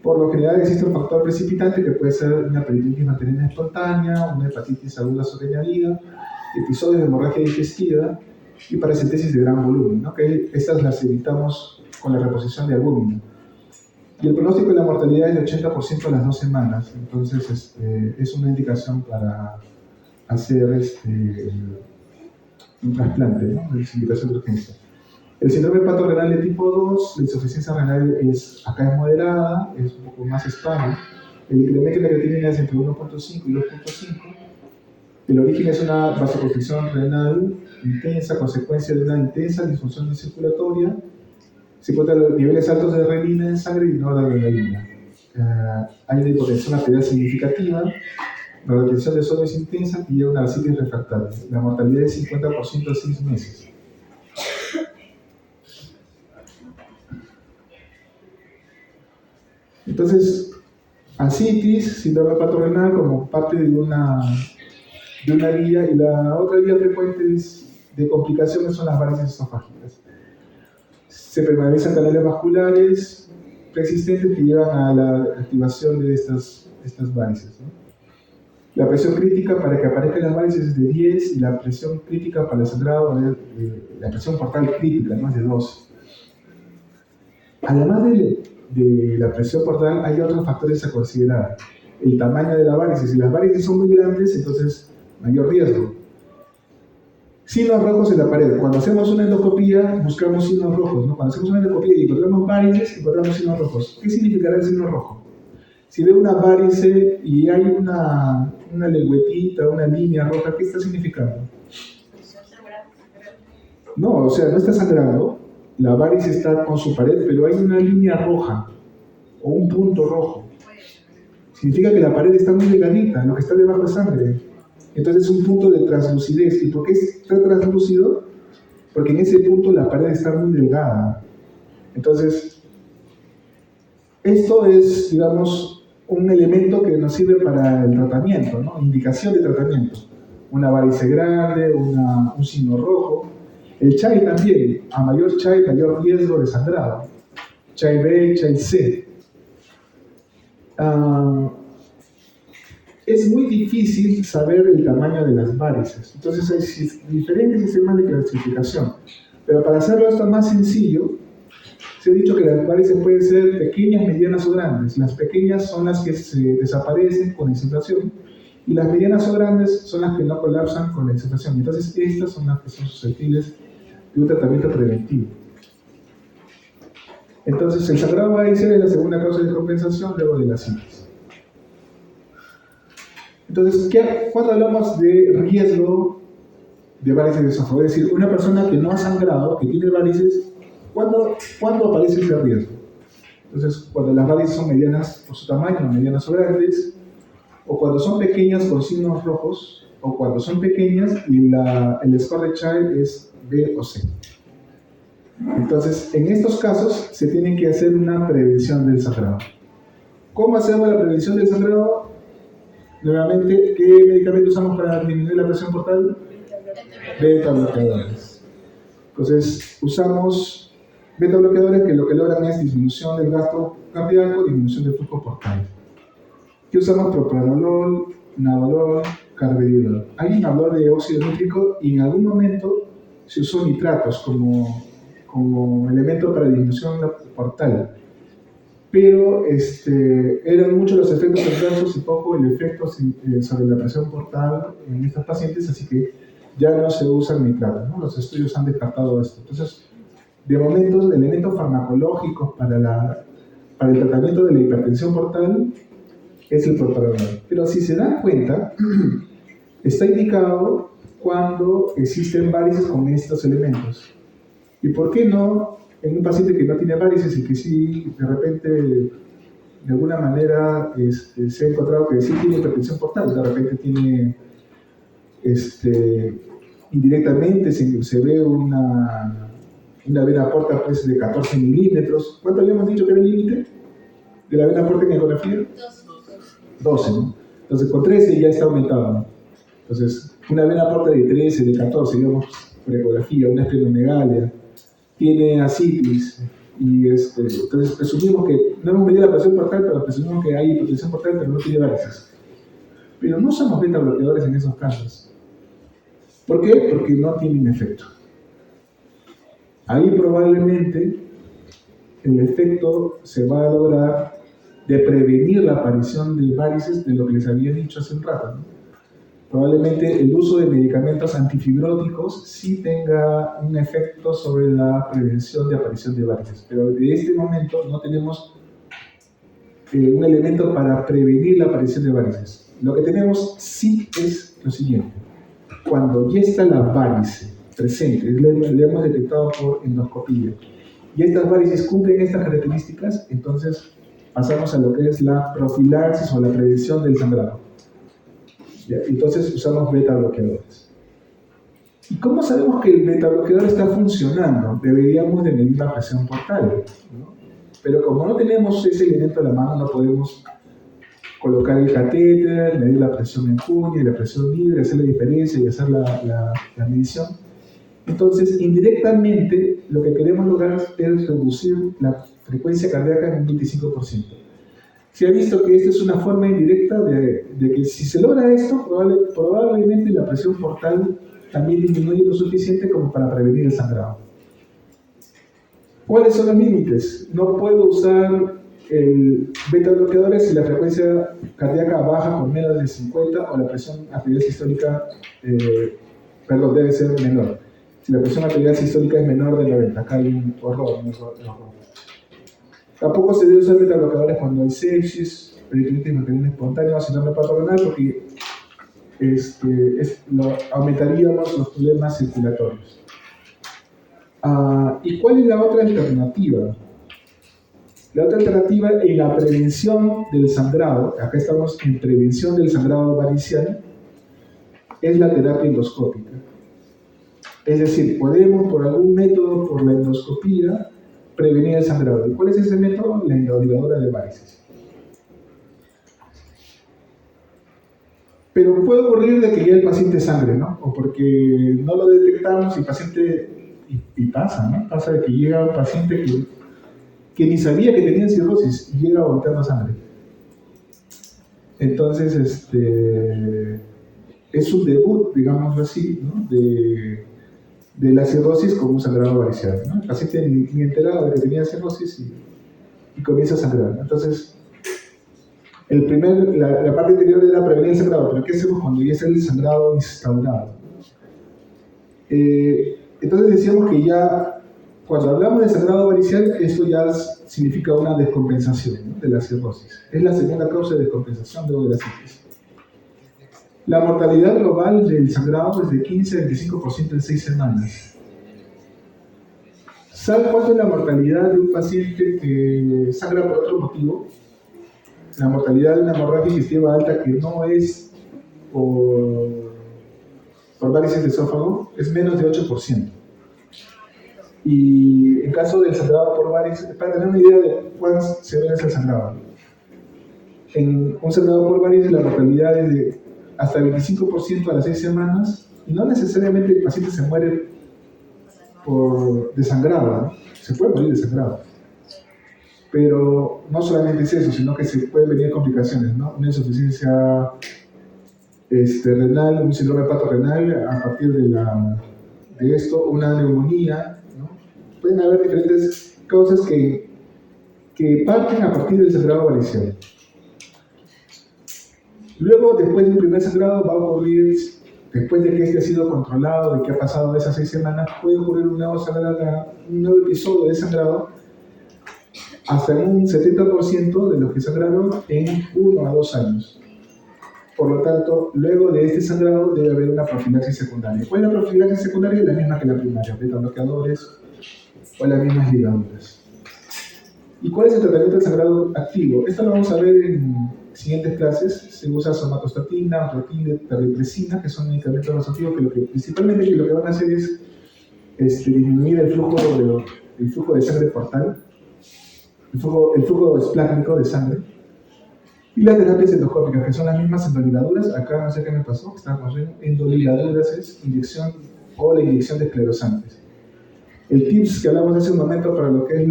Por lo general existe un factor precipitante que puede ser una peritonitis bacteriana espontánea, una hepatitis aguda sobreañadida, episodios de hemorragia digestiva y paracentesis de gran volumen, ¿no? Que estas las evitamos con la reposición de albúmina. Y el pronóstico de la mortalidad es de 80% a las 2 semanas, entonces es una indicación para hacer un trasplante, ¿no? Es indicación de urgencia. El síndrome hepatorenal de tipo 2, la insuficiencia renal acá es moderada, es un poco más estable. El incremento de la creatinina es entre 1.5 y 2.5. El origen es una vasoconstricción renal intensa, consecuencia de una intensa disfunción circulatoria. Se encuentran los niveles altos de renina en sangre y no de adrenalina. Hay una hipotensión arterial significativa. La retención de sodio es intensa y lleva una ascitis refractaria. La mortalidad es 50% a 6 meses. Entonces, ascitis, síndrome hepatorenal como parte de una vía, y la otra vía frecuente de complicaciones son las varices esofágicas. Se permanecen canales vasculares preexistentes que llevan a la activación de estas varices, ¿no? La presión crítica para que aparezcan las varices es de 10 y la presión crítica para el sangrado, la presión portal crítica, ¿no? Es de 12. Además de la presión portal, hay otros factores a considerar. El tamaño de la varice. Si las varices son muy grandes, entonces mayor riesgo. Signos rojos en la pared. Cuando hacemos una endoscopía, buscamos signos rojos, ¿no? Cuando hacemos una endoscopía y encontramos varices, encontramos signos rojos. ¿Qué significará el signo rojo? Si veo una varice y hay una lengüetita, una línea roja, ¿qué está significando? No, o sea, no está sangrando. La varice está con su pared, pero hay una línea roja o un punto rojo. Significa que la pared está muy delgadita, lo que está debajo es sangre. Entonces es un punto de translucidez. ¿Y por qué está translúcido? Porque en ese punto la pared está muy delgada. Entonces, esto es, digamos, un elemento que nos sirve para el tratamiento, ¿no? Indicación de tratamiento. Una varice grande, un signo rojo. El CHAI también, a mayor CHAI, mayor riesgo de sangrado. CHAI B, CHAI C. Es muy difícil saber el tamaño de las varices, entonces hay diferentes sistemas de clasificación. Pero para hacerlo esto más sencillo, Se ha dicho que las varices pueden ser pequeñas, medianas o grandes. Las pequeñas son las que se desaparecen con la infiltración y las medianas o grandes son las que no colapsan con la infiltración. Entonces, estas son las que son susceptibles de un tratamiento preventivo. Entonces, el sangrado varicel es la segunda causa de compensación luego de la citis. Entonces, cuando hablamos de riesgo de varices de esófago, es decir, una persona que no ha sangrado, que tiene varices, ¿cuándo aparece ese riesgo? Entonces, cuando las varices son medianas por su tamaño, medianas o grandes, o cuando son pequeñas con signos rojos, o cuando son pequeñas y el score de Child es B o C. Entonces, en estos casos se tiene que hacer una prevención del sangrado. ¿Cómo hacemos la prevención del sangrado? Nuevamente, ¿qué medicamento usamos para disminuir la presión portal? Beta bloqueadores. Entonces, usamos beta bloqueadores que lo que logran es disminución del gasto cardíaco, disminución del flujo portal. ¿Qué usamos? Propranolol, nadolol, carvedilol. Alguien habló de óxido nítrico y en algún momento se usó nitratos como elemento para disminución portal. Pero eran muchos los efectos adversos y poco el efecto sobre la presión portal en estos pacientes, así que ya no se usan nitratos, ¿no? Los estudios han descartado esto. Entonces, de momento, elementos farmacológicos para el tratamiento de la hipertensión portal es el propranolol. Pero si se dan cuenta, está indicado cuando existen varices con estos elementos. ¿Y por qué no en un paciente que no tiene varices y que sí, de repente, de alguna manera, se ha encontrado que sí tiene hipertensión portal, de repente tiene, indirectamente se ve una vena porta pues, de 14 milímetros. ¿Cuánto habíamos dicho que era el límite de la vena porta en ecografía? 12, ¿no? Entonces, con 13 ya está aumentado, ¿no? Entonces, una vena porta de 13, de 14, digamos, por ecografía, una esplenomegalia, tiene asitis, y entonces presumimos que, no hemos medido la presión portal, pero presumimos que hay hipertensión portal, pero no tiene varices. Pero no usamos beta bloqueadores en esos casos. ¿Por qué? Porque no tienen efecto. Ahí probablemente el efecto se va a lograr de prevenir la aparición de varices, de lo que les había dicho hace un rato, ¿no? Probablemente el uso de medicamentos antifibróticos sí tenga un efecto sobre la prevención de aparición de varices, pero de este momento no tenemos un elemento para prevenir la aparición de varices. Lo que tenemos sí es lo siguiente: cuando ya está la varice presente, la hemos detectado por endoscopía, y estas varices cumplen estas características, entonces pasamos a lo que es la profilaxis o la prevención del sangrado. ¿Ya? Entonces usamos beta bloqueadores. ¿Y cómo sabemos que el beta bloqueador está funcionando? Deberíamos de medir la presión portal, ¿no? Pero como no tenemos ese elemento a la mano, no podemos colocar el catéter, medir la presión en junio y la presión libre, hacer la diferencia y hacer la medición. Entonces, indirectamente, lo que queremos lograr es reducir la frecuencia cardíaca en un 25%. Se ha visto que esta es una forma indirecta de que si se logra esto, probablemente la presión portal también disminuye lo suficiente como para prevenir el sangrado. ¿Cuáles son los límites? No puedo usar el beta bloqueadores si la frecuencia cardíaca baja por menos de 50 o la presión arterial sistólica debe ser menor. Si la presión arterial sistólica es menor de 90, acá hay un error. Tampoco se debe usar beta bloqueadores cuando hay sepsis, peritonitis maternal espontánea o síndrome patogrenal, porque aumentaríamos los problemas circulatorios. ¿Y cuál es la otra alternativa? La otra alternativa en la prevención del sangrado, acá estamos en prevención del sangrado varicial, es la terapia endoscópica. Es decir, podemos por algún método, por la endoscopía, prevenir el sangrado. ¿Y cuál es ese método? La endoligadura de varices. Pero puede ocurrir de que ya el paciente sangre, ¿no? O porque no lo detectamos y el paciente, y pasa, ¿no? Pasa de que llega un paciente que ni sabía que tenía cirrosis y llega volteando sangre. Entonces, es un debut, digámoslo así, ¿no? de la cirrosis con un sangrado varicial, ¿no? El paciente ni enterado de que tenía cirrosis y comienza a sangrar. Entonces, la parte anterior era prevenir el sangrado, pero ¿qué hacemos cuando ya está el sangrado instaurado? Entonces decíamos que ya, cuando hablamos de sangrado varicial, esto ya significa una descompensación, ¿no?, de la cirrosis. Es la segunda causa de descompensación luego de la citis. La mortalidad global del sangrado es de 15 a 25% en 6 semanas. ¿Sabe cuánto es la mortalidad de un paciente que sangra por otro motivo? La mortalidad de una hemorragia digestiva alta que no es por varices de esófago es menos de 8%. Y en caso del sangrado por varices, para tener una idea de cuán severo es el sangrado, en un sangrado por varices la mortalidad es de hasta 25% a las 6 semanas, y no necesariamente el paciente se muere de sangrado, ¿no? Se puede morir de sangrado. Pero no solamente es eso, sino que se pueden venir complicaciones, ¿no? Una insuficiencia renal, un síndrome hepatorrenal a partir de esto, una neumonía, ¿no? Pueden haber diferentes causas que parten a partir del sangrado varicial. Luego, después del primer sangrado, va a ocurrir, después de que este ha sido controlado, de que ha pasado esas 6 semanas, puede ocurrir un nuevo episodio de sangrado, hasta un 70% de los que sangraron en 1 a 2 años. Por lo tanto, luego de este sangrado debe haber una profilaxis secundaria. ¿Cuál es la profilaxis secundaria? La misma que la primaria, beta-bloqueadores o las mismas ligaduras. ¿Y cuál es el tratamiento del sangrado activo? Esto lo vamos a ver en siguientes clases. Se usa somatostatina, terlipresina, que son medicamentos vasoactivos que principalmente lo que van a hacer es disminuir el flujo de sangre portal, el flujo esplácnico de sangre, y las terapias endoscópicas, que son las mismas endoligaduras. Acá no sé qué me pasó, estaba corriendo. Endoligaduras es inyección o la inyección de esclerosantes. El tips que hablamos hace un momento para lo que es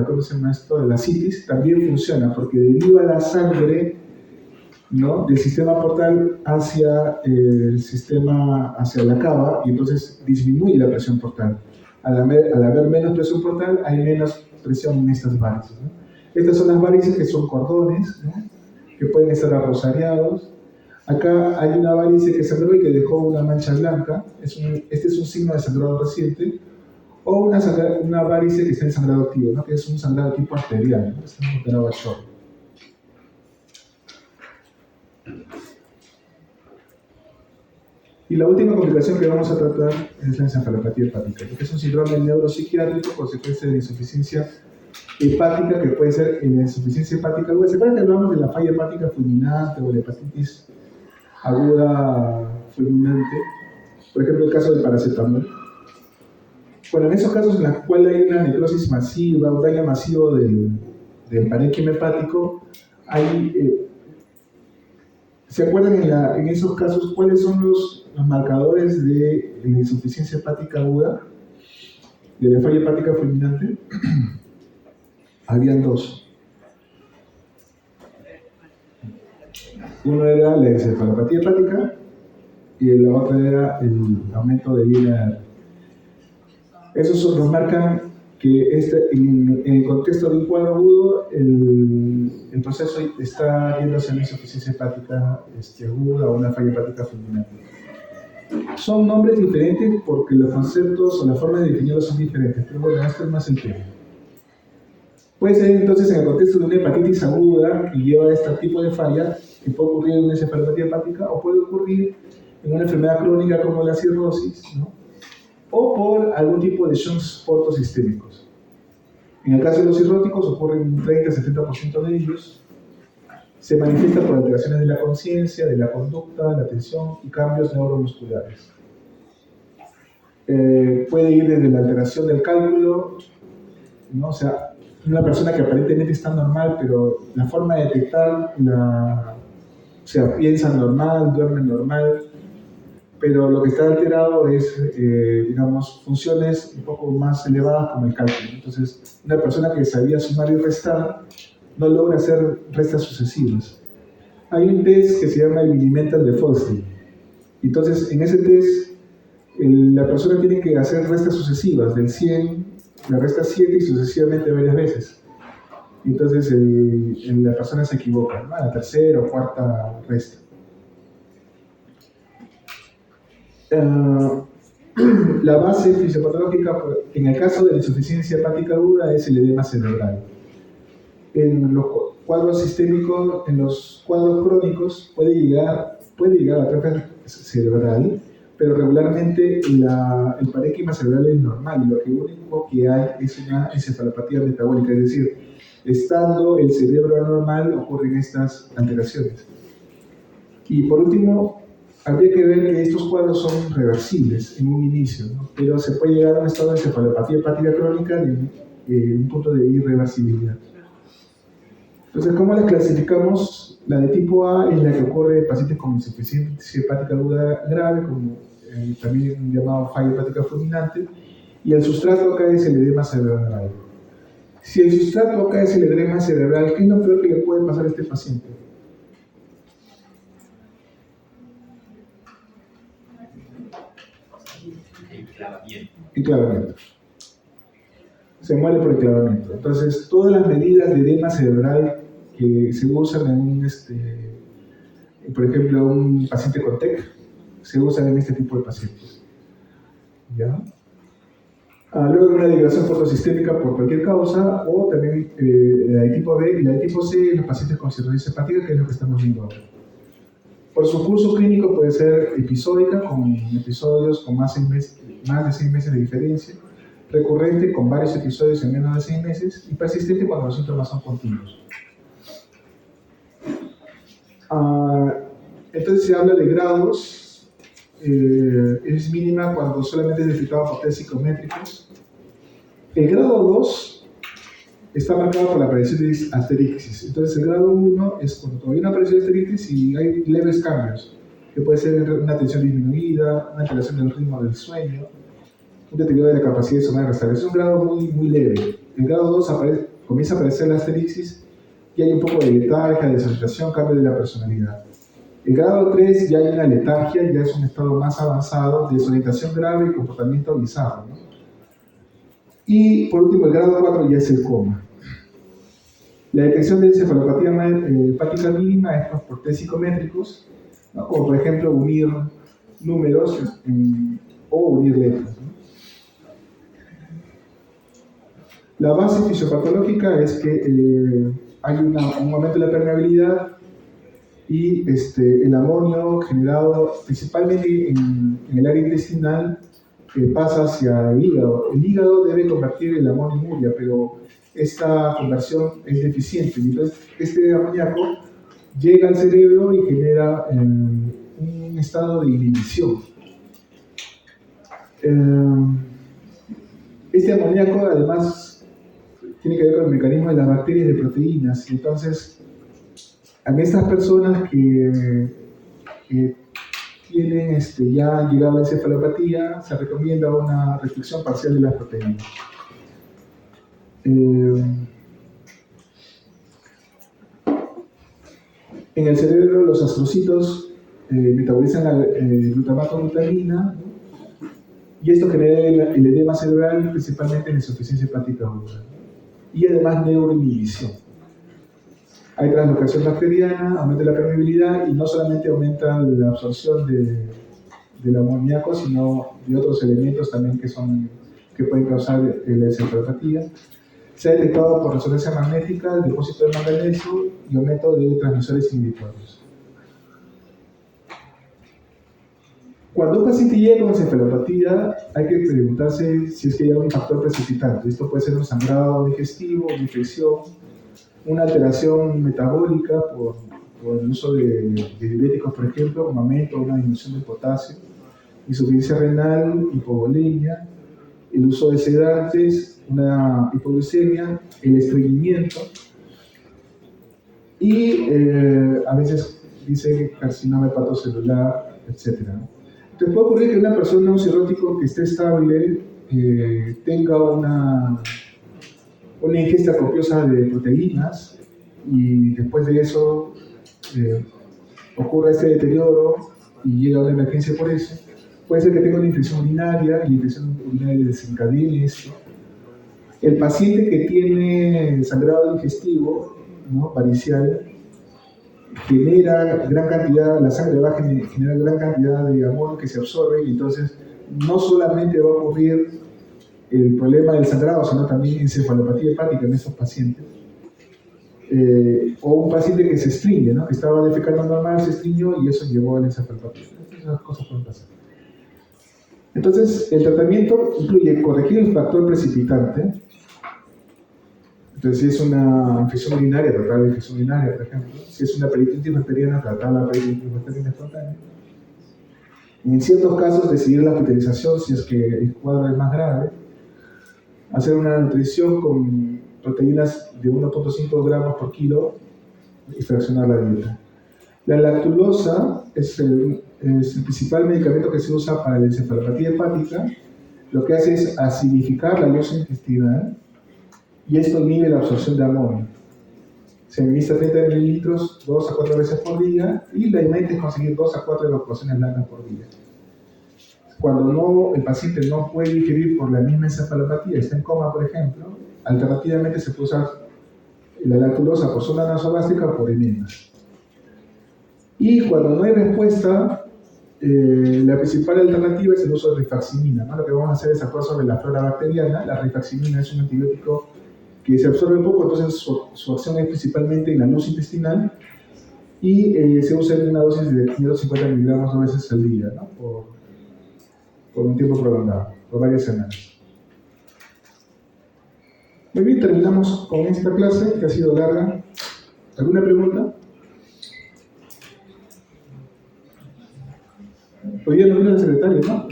¿cómo se llama esto?, de la citis, también funciona porque deriva la sangre, ¿no?, del sistema portal hacia hacia la cava, y entonces disminuye la presión portal. Al haber menos presión portal, hay menos presión en estas varices, ¿no? Estas son las varices, que son cordones, ¿no?, que pueden estar arrosariados. Acá hay una varice que sangró y que dejó una mancha blanca. Este es un signo de sangrado reciente. O una varice que está en sangrado activo, ¿no?, que es un sangrado tipo arterial, ¿no?, es un sangrado a chorro. Y la última complicación que vamos a tratar es la encefalopatía hepática, que es un síndrome neuropsiquiátrico consecuencia de insuficiencia hepática, que puede ser en la insuficiencia hepática aguda. ¿Se acuerdan que hablamos de la falla hepática fulminante o la hepatitis aguda fulminante? Por ejemplo, el caso del paracetamol. Bueno, en esos casos en los cuales hay una necrosis masiva, un daño masivo del parénquima hepático, ¿se acuerdan en esos casos cuáles son los marcadores de la insuficiencia hepática aguda, de la falla hepática fulminante? Habían dos. Uno era la encefalopatía hepática y la otra era el aumento de INR. Esos nos marcan que en el contexto de un cuadro agudo, el proceso está yendo hacia una insuficiencia hepática aguda o una falla hepática fulminante. Son nombres diferentes porque los conceptos o la forma de definirlos son diferentes, pero bueno, esto es más el tema. Puede ser entonces en el contexto de una hepatitis aguda que lleva a este tipo de falla, que puede ocurrir en una encefalopatía hepática, o puede ocurrir en una enfermedad crónica como la cirrosis, ¿no?, o por algún tipo de shunts portosistémicos. En el caso de los cirróticos ocurren un 30-70% de ellos. Se manifiesta por alteraciones de la conciencia, de la conducta, la atención y cambios neuromusculares. Puede ir desde la alteración del cálculo, ¿no?, o sea, una persona que aparentemente está normal, pero la forma de detectar, o sea, piensa normal, duerme normal, pero lo que está alterado es, digamos, funciones un poco más elevadas como el cálculo. Entonces, una persona que sabía sumar y restar no logra hacer restas sucesivas. Hay un test que se llama el Mini-Mental de Fosli. Entonces, en ese test, la persona tiene que hacer restas sucesivas, del 100, la resta 7 y sucesivamente varias veces. Entonces la persona se equivoca, ¿no? A la tercera o cuarta resta. La base fisiopatológica, en el caso de la insuficiencia hepática aguda, es el edema cerebral. En los cuadros sistémicos, en los cuadros crónicos, puede llegar a atrofia cerebral, pero regularmente el parénquima cerebral es normal y lo único que hay es una encefalopatía metabólica, es decir, estando el cerebro anormal ocurren estas alteraciones. Y por último, habría que ver que estos cuadros son reversibles en un inicio, ¿no? Pero se puede llegar a un estado de encefalopatía hepática crónica en un punto de irreversibilidad. Entonces, ¿cómo las clasificamos? La de tipo A es la que ocurre en pacientes con insuficiencia hepática aguda grave, como también llamado falla hepática fulminante, y el sustrato acá es el edema cerebral. Si el sustrato acá es el edema cerebral, ¿qué es lo peor que le puede pasar a este paciente? Enclavamiento. Se muere por enclavamiento. Entonces, todas las medidas de edema cerebral que se usan en por ejemplo, un paciente con TEC, se usan en este tipo de pacientes. ¿Ya? Luego una derivación fotosistémica por cualquier causa, o también la de tipo B y la de tipo C en los pacientes con cirrosis hepática, que es lo que estamos viendo ahora. Por su curso clínico puede ser episódica, con episodios con más de 6 meses de diferencia, recurrente con varios episodios en menos de 6 meses, y persistente cuando los síntomas son continuos. Entonces se habla de grados, es mínima cuando solamente es detectado por test psicométricos. El grado 2 está marcado por la aparición de asterixis. Entonces el grado 1 es cuando todavía no apareció asterixis y hay leves cambios, que puede ser una tensión disminuida, una alteración del ritmo del sueño, un deterioro de la capacidad de sonar y restar. Es un grado muy, muy leve. El grado 2 comienza a aparecer la asterixis y hay un poco de letargia, desorientación, cambio de la personalidad. El grado 3 ya hay una letargia, ya es un estado más avanzado, desorientación grave y comportamiento bizarro, ¿no? Y por último, el grado 4 ya es el coma. La detección de encefalopatía hepática mínima es por test psicométricos, ¿no? Como por ejemplo unir números o unir letras, ¿no? La base fisiopatológica es que hay un aumento de la permeabilidad y el amonio generado principalmente en el área intestinal pasa hacia el hígado. El hígado debe convertir el amonio en urea, pero esta conversión es deficiente. Entonces, este amoníaco llega al cerebro y genera un estado de inhibición. Este amoníaco, además, tiene que ver con el mecanismo de las bacterias de proteínas. Entonces, a estas personas que tienen ya llegado a la encefalopatía, se recomienda una restricción parcial de las proteínas. En el cerebro, los astrocitos metabolizan el glutamato glutamina, ¿no? Y esto genera el edema cerebral, principalmente en insuficiencia hepática aguda. Y además neuroinhibición. Hay translocación bacteriana, aumenta la permeabilidad y no solamente aumenta la absorción del amoníaco, sino de otros elementos también que pueden causar la encefalopatía. Se ha detectado por resonancia magnética el depósito de manganeso y aumento de transmisores inhibitorios. Cuando un paciente llega con encefalopatía, hay que preguntarse si es que hay algún factor precipitante. Esto puede ser un sangrado digestivo, una infección, una alteración metabólica por el uso de diuréticos, por ejemplo, un aumento o una disminución del potasio, insuficiencia renal, hipovolemia, el uso de sedantes, una hipoglucemia, el estreñimiento y a veces dice carcinoma hepatocelular, etc. Entonces puede ocurrir que una persona, un cirrótico que esté estable, tenga una ingesta copiosa de proteínas y después de eso ocurre este deterioro y llega a una emergencia por eso. puede ser que tenga una infección urinaria y la infección urinaria desencadene esto. El paciente que tiene sangrado digestivo, ¿no?, varicial, genera gran cantidad, la sangre baja genera gran cantidad de amonio que se absorbe, y entonces no solamente va a ocurrir el problema del sangrado, sino también encefalopatía hepática en estos pacientes. O un paciente que se estreñe, ¿no?, que estaba defecando normal, se estreñó y eso llevó a la encefalopatía. Esas cosas pueden pasar. Entonces, el tratamiento incluye corregir el factor precipitante. Entonces, si es una infección urinaria, tratar la infección urinaria, por ejemplo. Si es una peritonitis bacteriana, tratar la peritonitis bacteriana espontánea. En ciertos casos, decidir la hospitalización si es que el cuadro es más grave. Hacer una nutrición con proteínas de 1.5 gramos por kilo y fraccionar la dieta. La lactulosa es el principal medicamento que se usa para la encefalopatía hepática. Lo que hace es acidificar la losa intestinal y esto inhibe la absorción de amonio. Se administra 30 mililitros 2 a 4 veces por día y la meta es conseguir 2 a 4 evacuaciones blandas por día. Cuando el paciente no puede digerir por la misma encefalopatía, está en coma, por ejemplo, alternativamente se puede usar la lactulosa por sonda nasogástrica o por enemas. Y cuando no hay respuesta, la principal alternativa es el uso de rifaximina, ¿no? Lo que vamos a hacer es actuar sobre la flora bacteriana. La rifaximina es un antibiótico que se absorbe poco, entonces su acción es principalmente en la luz intestinal y se usa en una dosis de 550 miligramos 2 veces al día, ¿no?, por un tiempo prolongado, por varias semanas. Muy bien, terminamos con esta clase que ha sido larga. ¿Alguna pregunta? Hoy día no vino el secretario, ¿no?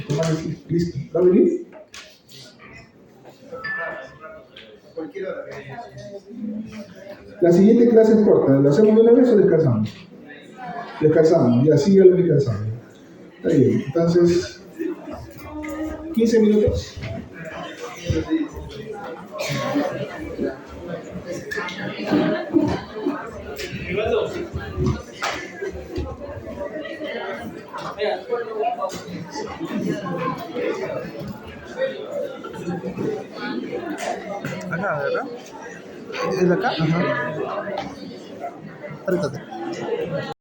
Listo. ¿Va a venir? La siguiente clase es corta. ¿La hacemos de una vez o descansamos? Descansamos, ya sí, ya lo vi cansado. Está bien, entonces, 15 minutos. Acá, ¿verdad? ¿Es de acá? Ajá. Apretate.